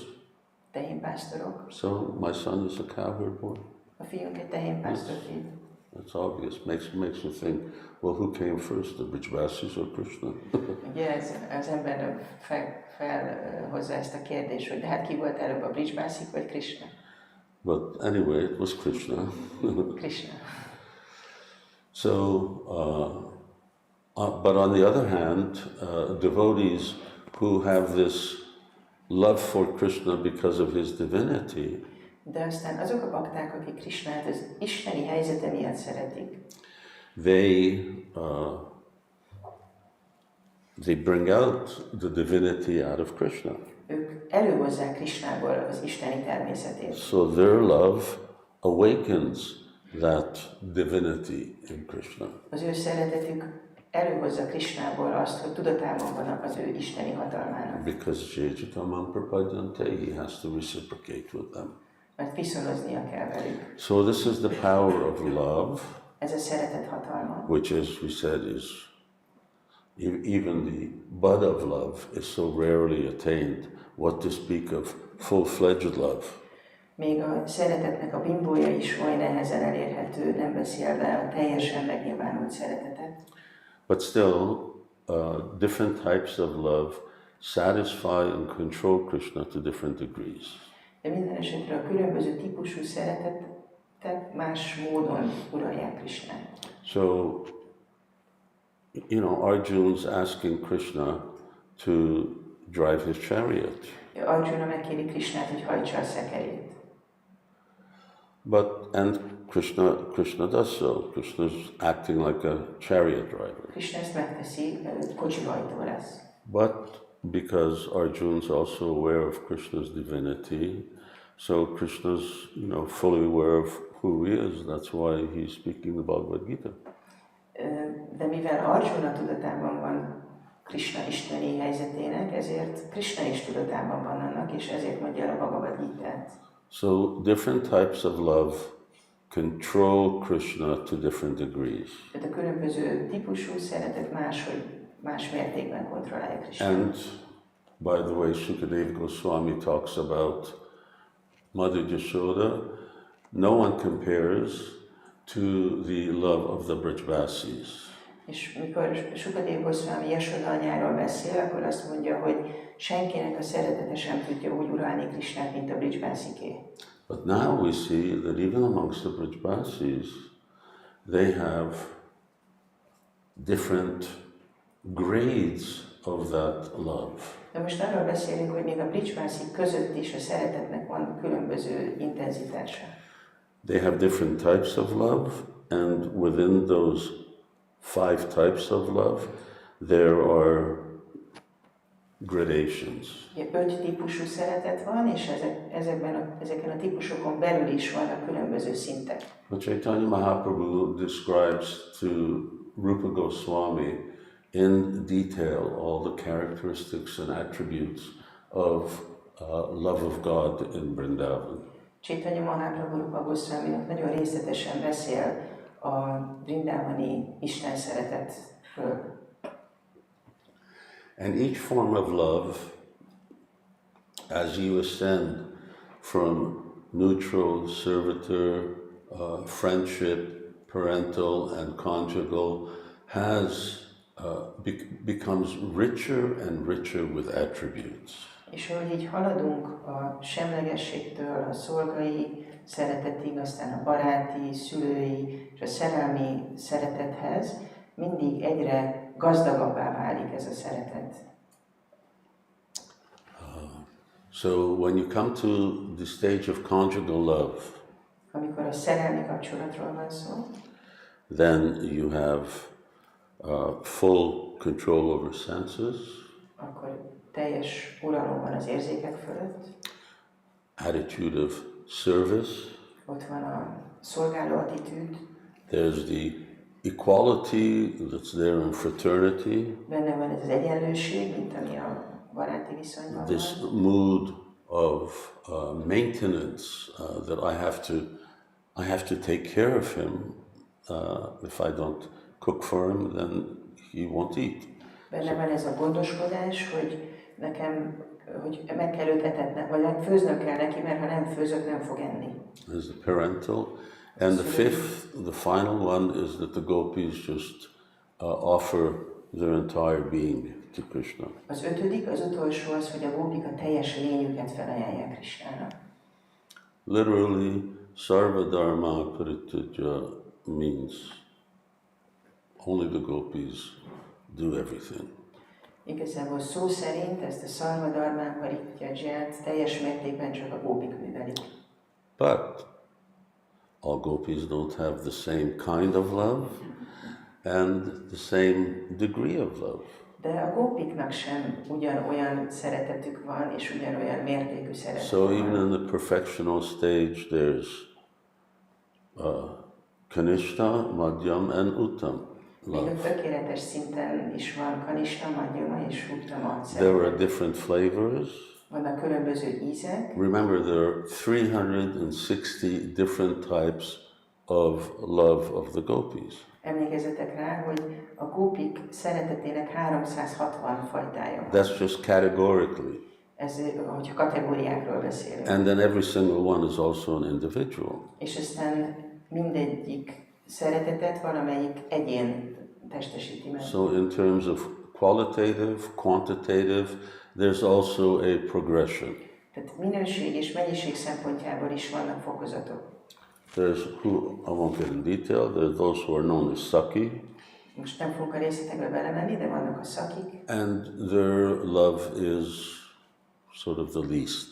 C: Tehénpásztorok.
B: So my son is a cowherd boy.
C: A fiunk egy tehénpásztor fiú.
B: That's obvious. Makes you think, well, who came first, the Brijbasis or Krishna?
C: Ugye az ember felhozza ezt a kérdést, hogy de hát ki volt előbb, a Brijbasik vagy Krishna?
B: But anyway, it was Krishna.
C: Krishna.
B: So, but on the other hand, devotees who have this love for Krishna because of his divinity,
C: de aztán azok a bakták, akik Krishnát az isteni helyzete miatt szeretik,
B: they bring out the divinity out of Krishna.
C: Ők előhozzák Krishnából az isteni természetét.
B: So their love awakens that divinity in Krishna.
C: Az ő szeretetük előhozza Krishnából azt, hogy tudatában vannak az ő isteni hatalmának.
B: Because Jaijitamam Prapadyante, he has to reciprocate with them.
C: Mert viszonoznia kell velük.
B: So this is the power of love.
C: Ez a szeretet hatalma.
B: Which, as we said, is even the bud of love is so rarely attained. What to speak of full-fledged love?
C: Még a szeretetnek a bimbója is oly nehezen elérhető, nem beszélve a teljesen megnyilvánult szeretetet.
B: But still, different types of love satisfy and control Krishna to different degrees.
C: De minden esetre a különböző típusú szeretetet más módon uralják Krishnát.
B: So, you know, Arjun's asking Krishna to drive his chariot.
C: Arjuna megkéri Krishnát, hogy hajtsa a szekerét.
B: And Krishna does so. Krishna is acting like a chariot driver.
C: Krishna ezt megteszi, kocsihajtó lesz.
B: But because Arjun's also aware of Krishna's divinity, so Krishna's, you know, fully aware of who he is. That's why he's speaking the Bhagavad Gita.
C: De mivel Arjuna tudatában van Krishna isteni helyzetének, ezért Krishna is tudatában van annak, és ezért mondja el a Bhagavad Gitát.
B: So different types of love control Krishna to different degrees.
C: Tehát a különböző típusú szeretet más mértékben kontrollálja Krishnát.
B: And by the way, Sukadeva Goswami talks about Mother Yashoda. No one compares to the love of the Brajbasis.
C: És mikor Sukadeva Goswami Yashoda anyáról beszél, akkor azt mondja, hogy senkinek a szeretete sem tudja úgy uralni Krishnát, mint a Brajbasiké.
B: But now we see that even amongst the Brajbasis, they have different grades of that love.
C: De most arról beszélünk, hogy még a Brajbasik között is a szeretetnek van különböző intenzitása.
B: They have different types of love, and within those 5 types of love, there are gradations.
C: 5 típusú szeretet van, és ezeken a típusokon belül is vannak különböző szintek.
B: Chaitanya Mahaprabhu describes to Rupa Goswami in detail all the characteristics and attributes of love of God in Vrindavan.
C: Chaitanya Mahaprabhu Rupa Goswaminak nagyon részletesen beszél a vrindávani Isten szeretetről.
B: And each form of love, as you ascend from neutral, servitor, friendship, parental, and conjugal, becomes richer and richer with attributes.
C: És ahogy így haladunk a semlegességtől a szolgai szeretetig, aztán a baráti, szülői és a szerelmi szeretethez, mindig egyre gazdagabbá válik ez a szeretet.
B: So when you come to the stage of conjugal love,
C: amikor a szerelmi kapcsolatról van szó,
B: then you have full control over senses,
C: akkor teljes uralom van az érzékek fölött,
B: attitude of service,
C: ott van a szolgáló attitűd,
B: there's the equality that's there in fraternity,
C: benne van ez az egyenlőség, mint ami a baráti viszonyban
B: this
C: van.
B: mood of maintenance that I have to take care of him. If I don't cook for him, then he won't eat.
C: Benne van ez a gondoskodás, hogy meg kell őt etetnem, vagy főznöm kell neki, mert ha nem főzök, nem fog enni.
B: There's the parental. And the fifth, the final one, is that the gopis just offer their entire being to Krishna.
C: Az ötödik, az utolsó az, hogy a gópik a teljes lényüket felajánlják Krishnának.
B: Literally, sarva dharma paritaja means only the gopis do everything.
C: Igazából szó szerint ezt a szarva dharmán parittyaját teljes mértékben csak a gópik művelik.
B: But all gopis don't have the same kind of love and the same degree of love.
C: De a gópiknak sem ugyanolyan szeretetük van, és ugyanolyan mértékű szeretetük
B: So
C: van.
B: even in the perfectional stage, there's Kanishta, Madhyam and Uttam
C: Még a
B: love.
C: tökéletes szinten is van Kanishta, Madhyama és Uttama
B: There are
C: szeretet.
B: different flavors.
C: Vannak különböző ízek.
B: Remember, there are 360 different types of love of the gopis.
C: Emlékezzetek rá, hogy a gópik szeretetének 360 fajtája van.
B: That's just categorically.
C: Ez, hogyha kategóriákról beszélünk.
B: And then every single one is also an individual.
C: És aztán mindegyik szeretetet valamelyik egyén testesíti meg.
B: So in terms of qualitative, quantitative, there's also a progression.
C: Tehát minőség és mennyiség szempontjából is vannak fokozatok.
B: There's who, I won't get in detail, there's those who are known as Saki,
C: Most nem fogunk a részletekbe belemenni, de vannak a szakik,
B: and their love is sort of the least.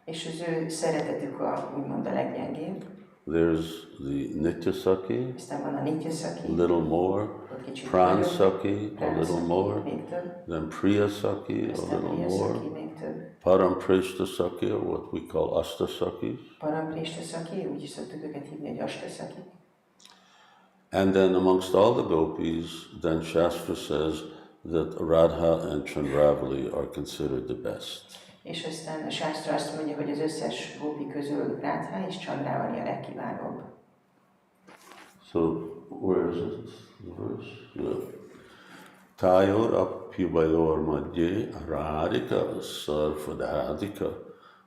C: és az ő szeretetük úgymond a leggyengébb.
B: There's the Nitya Saki,
C: Aztán van a nitya szaki,
B: little more,
C: ott kicsit
B: Pran
C: nagyobb,
B: Saki, a
C: Prana
B: little
C: szaki,
B: more,
C: még több,
B: then Priya Saki, a
C: aztán
B: little
C: priya
B: more,
C: szaki, még több,
B: Param Prishta Saki, or what we call Asta Sakis,
C: paramprista szaki, úgy is szoktuk őket hívni, hogy asta szaki.
B: and then amongst all the gopis, then Shastra says that Radha and Chandravali are considered the best.
C: És aztán a sásztra azt mondja, hogy az összes gópi közül Radha és Chandravali a legkiválóbb.
B: So, where is it? The verse? Yeah. Tayor apyubayor madhye radhika sarvadadika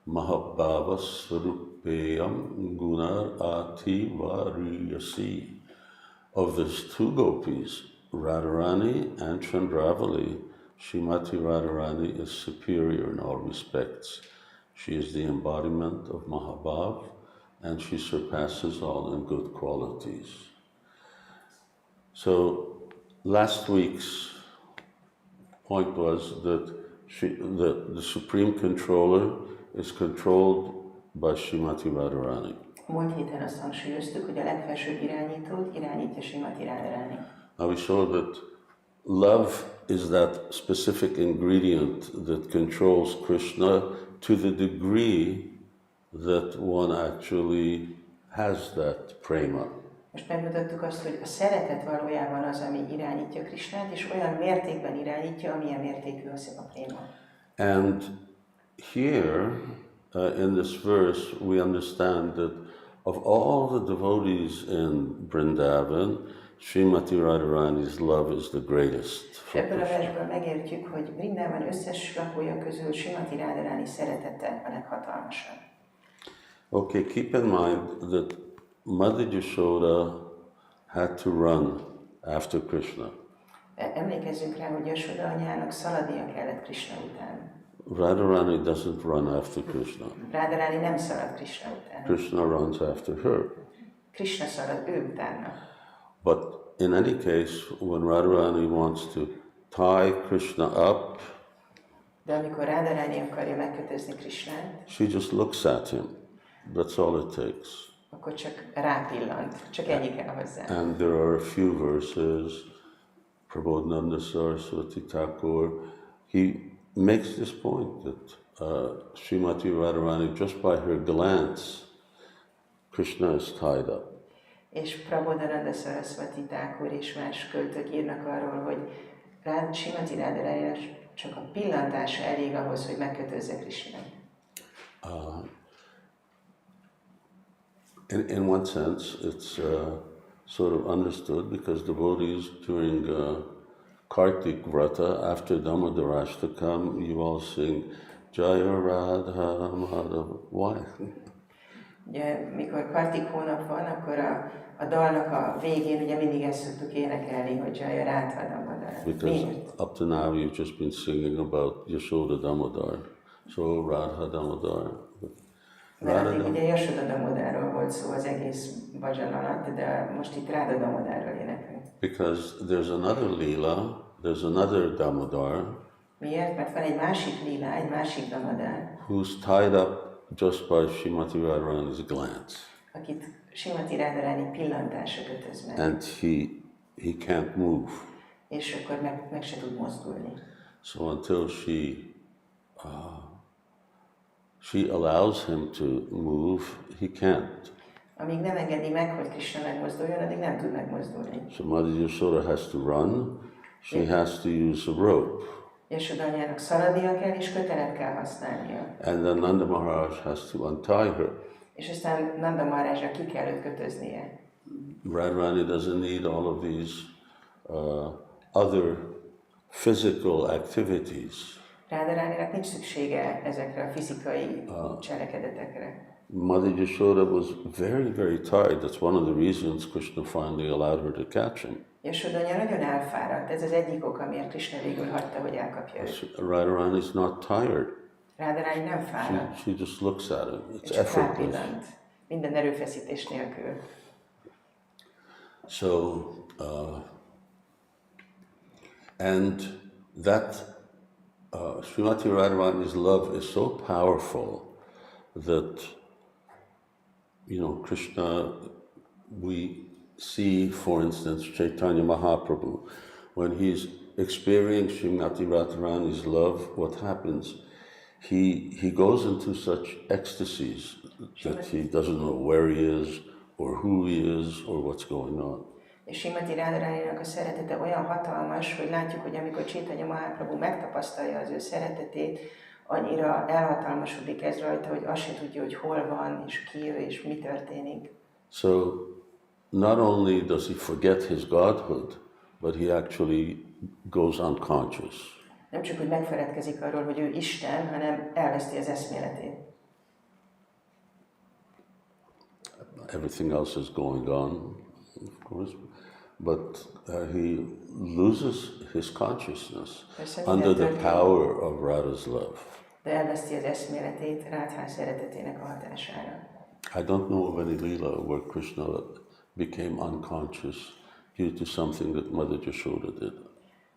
B: mahabbava svarupeyam gunar ati variyasi. Of these two gopis, Radharani and Chandravali, Srimati Radharani is superior in all respects. She is the embodiment of Mahabhav, and she surpasses all in good qualities. So, last week's point was that the Supreme Controller is controlled by Srimati Radharani.
C: Múlt héten azt hangsúlyoztuk, hogy a legfelsőbb irányítót irányítja Srimati Radharani.
B: Now we saw that love is that specific ingredient that controls Krishna to the degree that one actually has that prema.
C: Most megmutattuk azt, hogy a szeretet valójában az, ami irányítja Krishnát, és olyan mértékben irányítja, amilyen mértékű a préma.
B: And here, in this verse, we understand that of all the devotees in Vrindavan, Srimati Radharani's love is the greatest.
C: Ebből a versből megértjük, hogy Vrindában összes lakója közül Srimati Radharani szeretete a leghatalmasabb.
B: Okay, keep in mind that Mother Yashoda had to run after Krishna.
C: Emlékezzünk rá, hogy Yashoda anyának szaladnia kellett Krishna után.
B: Radharani doesn't run after Krishna.
C: Radharani nem szalad Krishna után.
B: Krishna runs after her.
C: Krishna szalad ő utána.
B: But in any case, when Radharani wants to tie Krishna up,
C: De amikor Radharani akarja megkötözni Krishnát,
B: she just looks at him. That's all it takes.
C: akkor csak rápillant, csak ennyi kell hozzá.
B: And there are a few verses, Prabodhananda Saraswati Thakur, he makes this point that Srimati Radharani, just by her glance, Krishna is tied up.
C: És Prabodhananda Saraswati Thakur és más költők írnak arról, hogy Srimati Radharaninak csak a pillantása elég ahhoz, hogy megkötözze Krishnát.
B: In one sense, it's sort of understood because devotees during Kartik Vrata, after Damodarashtakam, you all sing Jaya Radha Madhava. Why?
C: Ugye, mikor Kartik hónap van, akkor a dalnak a végén ugye mindig ezt szoktuk énekelni, hogy Jaya Radha Damodar.
B: Because up to now you've just been singing about Yashoda Damodar. So Radha Damodar.
C: Mert addig ugye Yashoda Damodarról volt szó az egész bhajan alatt, de most itt Radha Damodarról énekelünk.
B: Because there's another Leela, there's another Damodar.
C: Miért? Mert van egy másik lila, egy másik Damodar,
B: Who's tied up just by Srimati Radharani's glance.
C: akit Srimati Radharani pillantása kötöz meg,
B: And he can't move.
C: és akkor meg se tud mozdulni.
B: So until she allows him to move, he can't.
C: Amíg nem engedi meg, hogy Krishna megmozduljon, addig nem tud megmozdulni.
B: So Mother Yashoda has to run, she has to use a rope.
C: Yashoda anyának szaladnia kell, és kötelet kell használnia.
B: And then Nanda Maharaj has to untie her.
C: És aztán Nanda Maharajra ki kell őt kötöznie.
B: Radharani doesn't need all of these other physical activities.
C: Radharaninak nincs szüksége ezekre a fizikai cselekedetekre.
B: Mother Yashoda was very, very tired. That's one of the reasons Krishna finally allowed her to catch him.
C: Yashoda anya nagyon elfáradt. Ez az egyik ok, amiért Krishna végül hagyta, hogy elkapja őt.
B: Radharani is not tired.
C: Radharani nem fáradt.
B: She just looks at him. It's
C: Csak
B: effortless.
C: rápillant. Minden erőfeszítés nélkül.
B: So, and that Srimati Radharani's love is so powerful that, you know, Krishna, we see, for instance, Chaitanya Mahaprabhu, when he's experiencing Srimati Radharani's love, what happens? He goes into such ecstasies that he doesn't know where he is, or who he is, or what's going on.
C: És Srimati Radharaninak a szeretete olyan hatalmas, hogy látjuk, hogy amikor Chaitanya Mahaprabhu megtapasztalja az ő szeretetét, annyira elhatalmasodik ez rajta, hogy azt se tudja, hogy hol van, és ki ő, és mi történik.
B: So, not only does he forget his godhood, but he actually goes unconscious.
C: Nem csak, hogy megfeledkezik arról, hogy ő Isten, hanem elveszti az eszméletét.
B: Everything else is going on, of course, but he loses his consciousness under the power of Radha's love.
C: De elveszti az eszméletét Radha szeretetének a hatására.
B: I don't know of any lila where Krishna became unconscious due to something that Mother Yashoda did.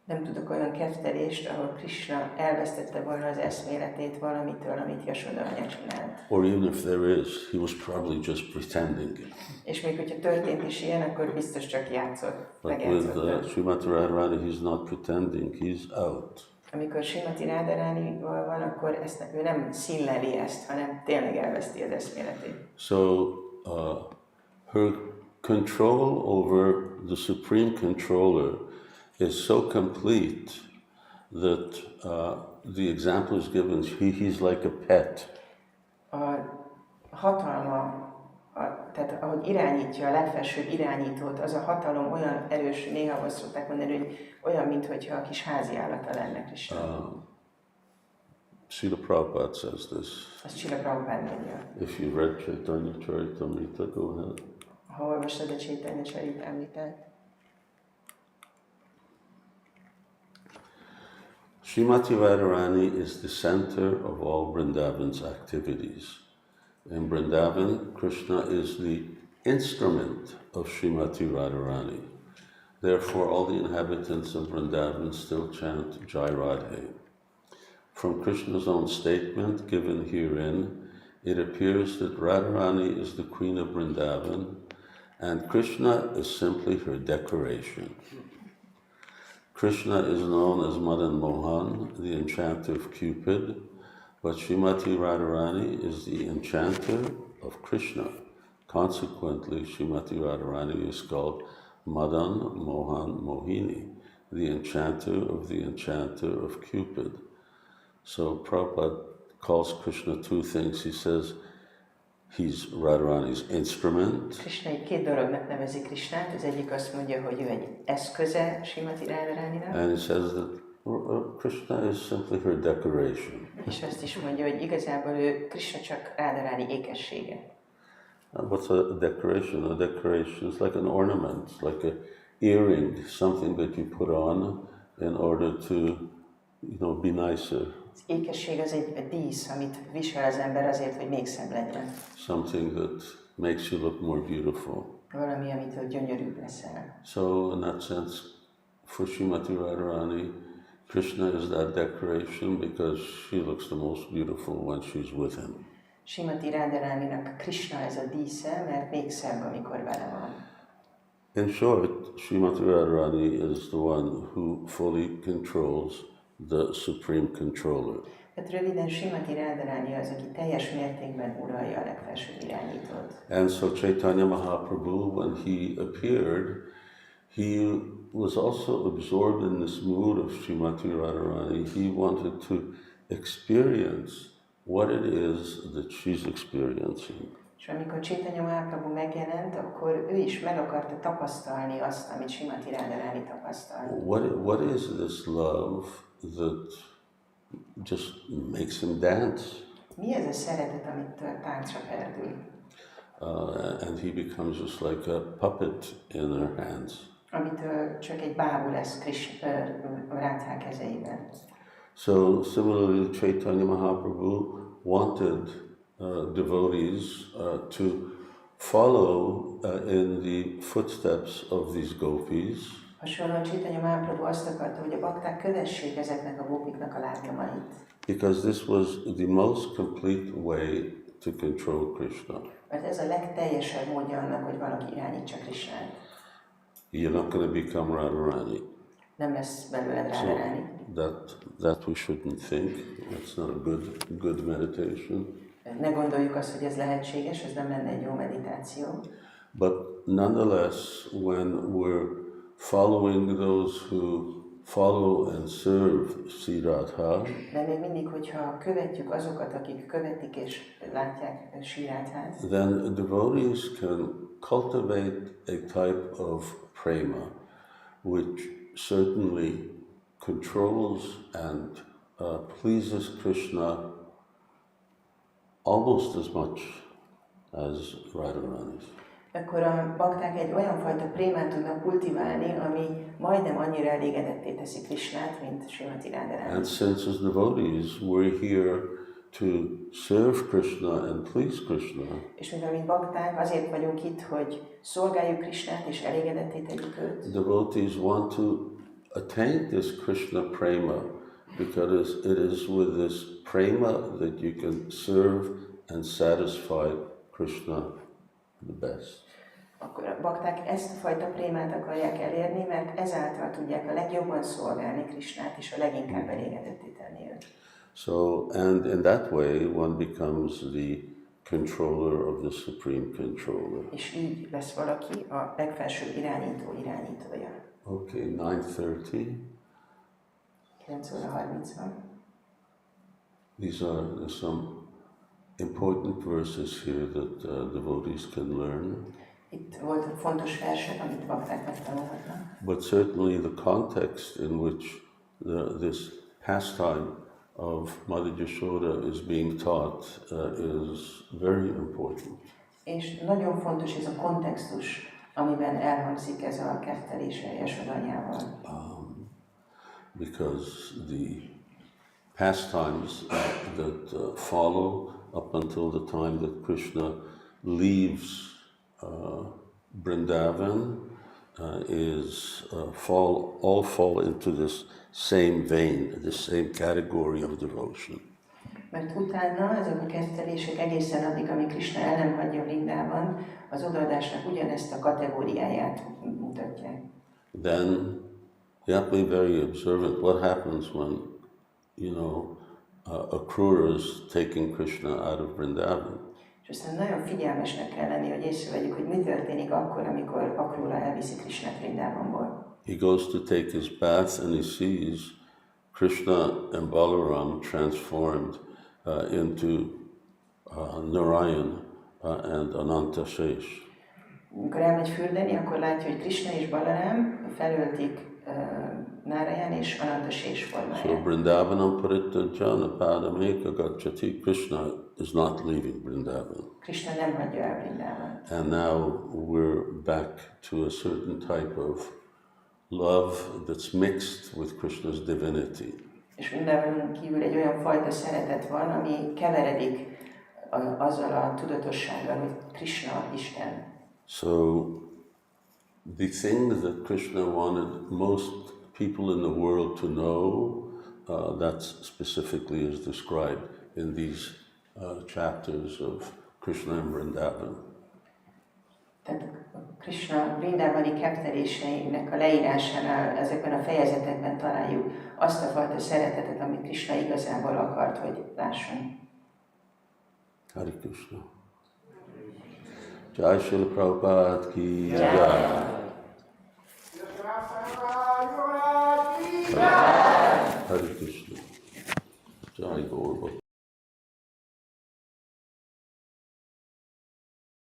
C: Nem tudok olyan kettelést, ahol Krishna elvesztette volna az eszméletét valamitől, amit Yashoda anya csinált.
B: Or even if there is, he was probably just pretending.
C: És még hogyha történt is ilyen, akkor biztos csak játszott,
B: But with
C: megjátszott.
B: Srimati Radharani, he's not pretending, he's out.
C: Amikor Srimati Radharanival van, akkor ő nem színleli ezt, hanem tényleg elveszti az eszméletét.
B: So her control over the Supreme Controller is so complete that the example is given, he's like a pet.
C: A hatalma, tehát ahogy irányítja a legfelsőbb irányítót, az a hatalom olyan erős, néha azt szokták mondani, hogy olyan, mintha a kis háziállata lenne Krishna.
B: Srila Prabhupada says this.
C: Azt Srila Prabhupada mondja.
B: If you read Chaitanya Charitamrita, go ahead.
C: Ha olvastad a Chaitanya Charitamritát.
B: Srimati Radharani is the center of all Vrindavan's activities. In Vrindavan, Krishna is the instrument of Srimati Radharani. Therefore, all the inhabitants of Vrindavan still chant Jai Radhe. From Krishna's own statement given herein, it appears that Radharani is the queen of Vrindavan, and Krishna is simply her decoration. Krishna is known as Madan Mohan, the enchanter of Cupid, but Srimati Radharani is the enchanter of Krishna. Consequently, Srimati Radharani is called Madan Mohan Mohini, the enchanter of Cupid. So Prabhupada calls Krishna two things. He says he's Radharani's instrument.
C: Krishna egy két dolognak nevezi Krishnát. Az egyik azt mondja, hogy ő egy eszköze Srimati Radharaninak.
B: And he says that Krishna is simply her decoration.
C: És azt is mondja, hogy igazából Krishna csak Radharani ékessége.
B: What's a decoration? A decoration is like an ornament, like an earring, something that you put on in order to, be nicer.
C: Az ékesség az egy dísz, amit visel az ember azért, hogy még szebb legyen.
B: Something that makes you look more beautiful.
C: Valami, amitől gyönyörűbb leszel.
B: So in that sense, for Srimati Radharani, Krishna is that decoration because she looks the most beautiful when she's with him.
C: Srimati Radharaninak Krishna ez a dísze, mert még szebb, amikor vele van.
B: In short, Srimati Radharani is the one who fully controls the Supreme Controller.
C: Tehát röviden Srimati Radharani az, aki teljes mértékben uralja a legfelsőbb irányítót.
B: And so Chaitanya Mahaprabhu, when he appeared, he was also absorbed in this mood of Srimati Radharani. He wanted to experience what it is that she's experiencing.
C: És amikor Chaitanya Mahaprabhu megjelent, akkor ő is meg akarta tapasztalni azt, amit Srimati Radharani tapasztal.
B: What is this love that just makes him dance?
C: Mi ez a szeretet, amit táncra perdül?
B: And he becomes just like a puppet in her hands.
C: Amitől csak egy bábú lesz Radha kezeiben.
B: So similarly, Chaitanya Mahaprabhu wanted devotees to follow in the footsteps of these gopis.
C: Hasonlóan Chaitanya Mahaprabhu azt akarta, hogy a bakták kövessék ezeknek a gópiknak a lábnyomait.
B: Because this was the most complete way to control Krishna.
C: Mert ez a legteljesebb módja annak, hogy valaki irányítsa Krishnát.
B: You're not going to become Radharani.
C: Nem lesz belőled Radharani.
B: That we shouldn't think. That's not a good meditation.
C: Ne gondoljuk azt, hogy ez lehetséges, ez nem lenne egy jó meditáció.
B: But nonetheless, when we're following those who follow and serve Sri Radha,
C: de még mindig, hogyha követjük azokat, akik követik és látják Sri Radhát,
B: then devotees can cultivate a type of prema, which certainly controls and pleases Krishna almost as much as Radharani's.
C: akkor a bakták egy olyan fajta prémát tudnak kultiválni, ami majdnem annyira elégedetté teszi Krishnát, mint Srimati Radharani.
B: And since as devotees we're here to serve Krishna and please Krishna,
C: És mivel mint bakták azért vagyunk itt, hogy szolgáljuk Krishnát és elégedetté tegyük őt,
B: devotees want to attain this Krishna prema because it is with this prema that you can serve and satisfy Krishna the best.
C: akkor a bakták ezt a fajta prémát akarják elérni, mert ezáltal tudják a legjobban szolgálni Krishnát és a leginkább elégedetté tenni őt.
B: So, and in that way one becomes the controller of the supreme controller.
C: És így lesz valaki a legfelsőbb irányítója.
B: Okay, 9:30.
C: 9 óra 30 van.
B: These are some important verses here that devotees can learn.
C: Itt volt fontos versek, amit bakták megtanulhatnak.
B: But certainly the context in which this pastime of Mother Yashoda is being taught is very important.
C: És nagyon fontos ez a kontextus, amiben elhangzik ez a kettelése Yashoda anyával.
B: Because the pastimes that follow up until the time that Krishna leaves Vrindavan all fall into this same vein, the same category of devotion.
C: Mert utána ezek a kettelések egészen addig, amíg Krishna el nem hagyja Vrindában, az odaadásnak ugyanezt a kategóriáját mutatják.
B: Then you have to be very observant. What happens when, a Krura is taking Krishna out of Vrindavan?
C: És aztán nagyon figyelmesnek kell lenni, hogy észrevegyük, hogy mi történik akkor, amikor Akrura elviszi Krishnát Vrindavanból.
B: He goes to take his bath and he sees Krishna and Balaram transformed into Narayan and Ananta Shesh.
C: Amikor elmegy fürdeni, akkor látja, hogy Krishna és Balaram felöltik Narayan és Ananta Shesh formáját.
B: So Vrindavanam Parittajana Padameka Gacchati, Krishna is not leaving Vrindavan.
C: Krishna nem hagyja el Vrindavant.
B: And now we're back to a certain type of love that's mixed with Krishna's divinity.
C: És Vrindavanon kívül egy olyan fajta szeretet van, ami keveredik azzal a tudatossággal, hogy Krishna Isten.
B: So the thing that Krishna wanted most people in the world to know, that's specifically is described in these chapters of Krishna and Vrindavan.
C: Tehát Krishna vrindávani kepteléseinek a leírásánál, ezekben a fejezetekben találjuk azt a fajta szeretetet, amit Krishna igazából akart, hogy lássunk.
B: Hare Krishna. Jai Srila Prabhupada ki jai.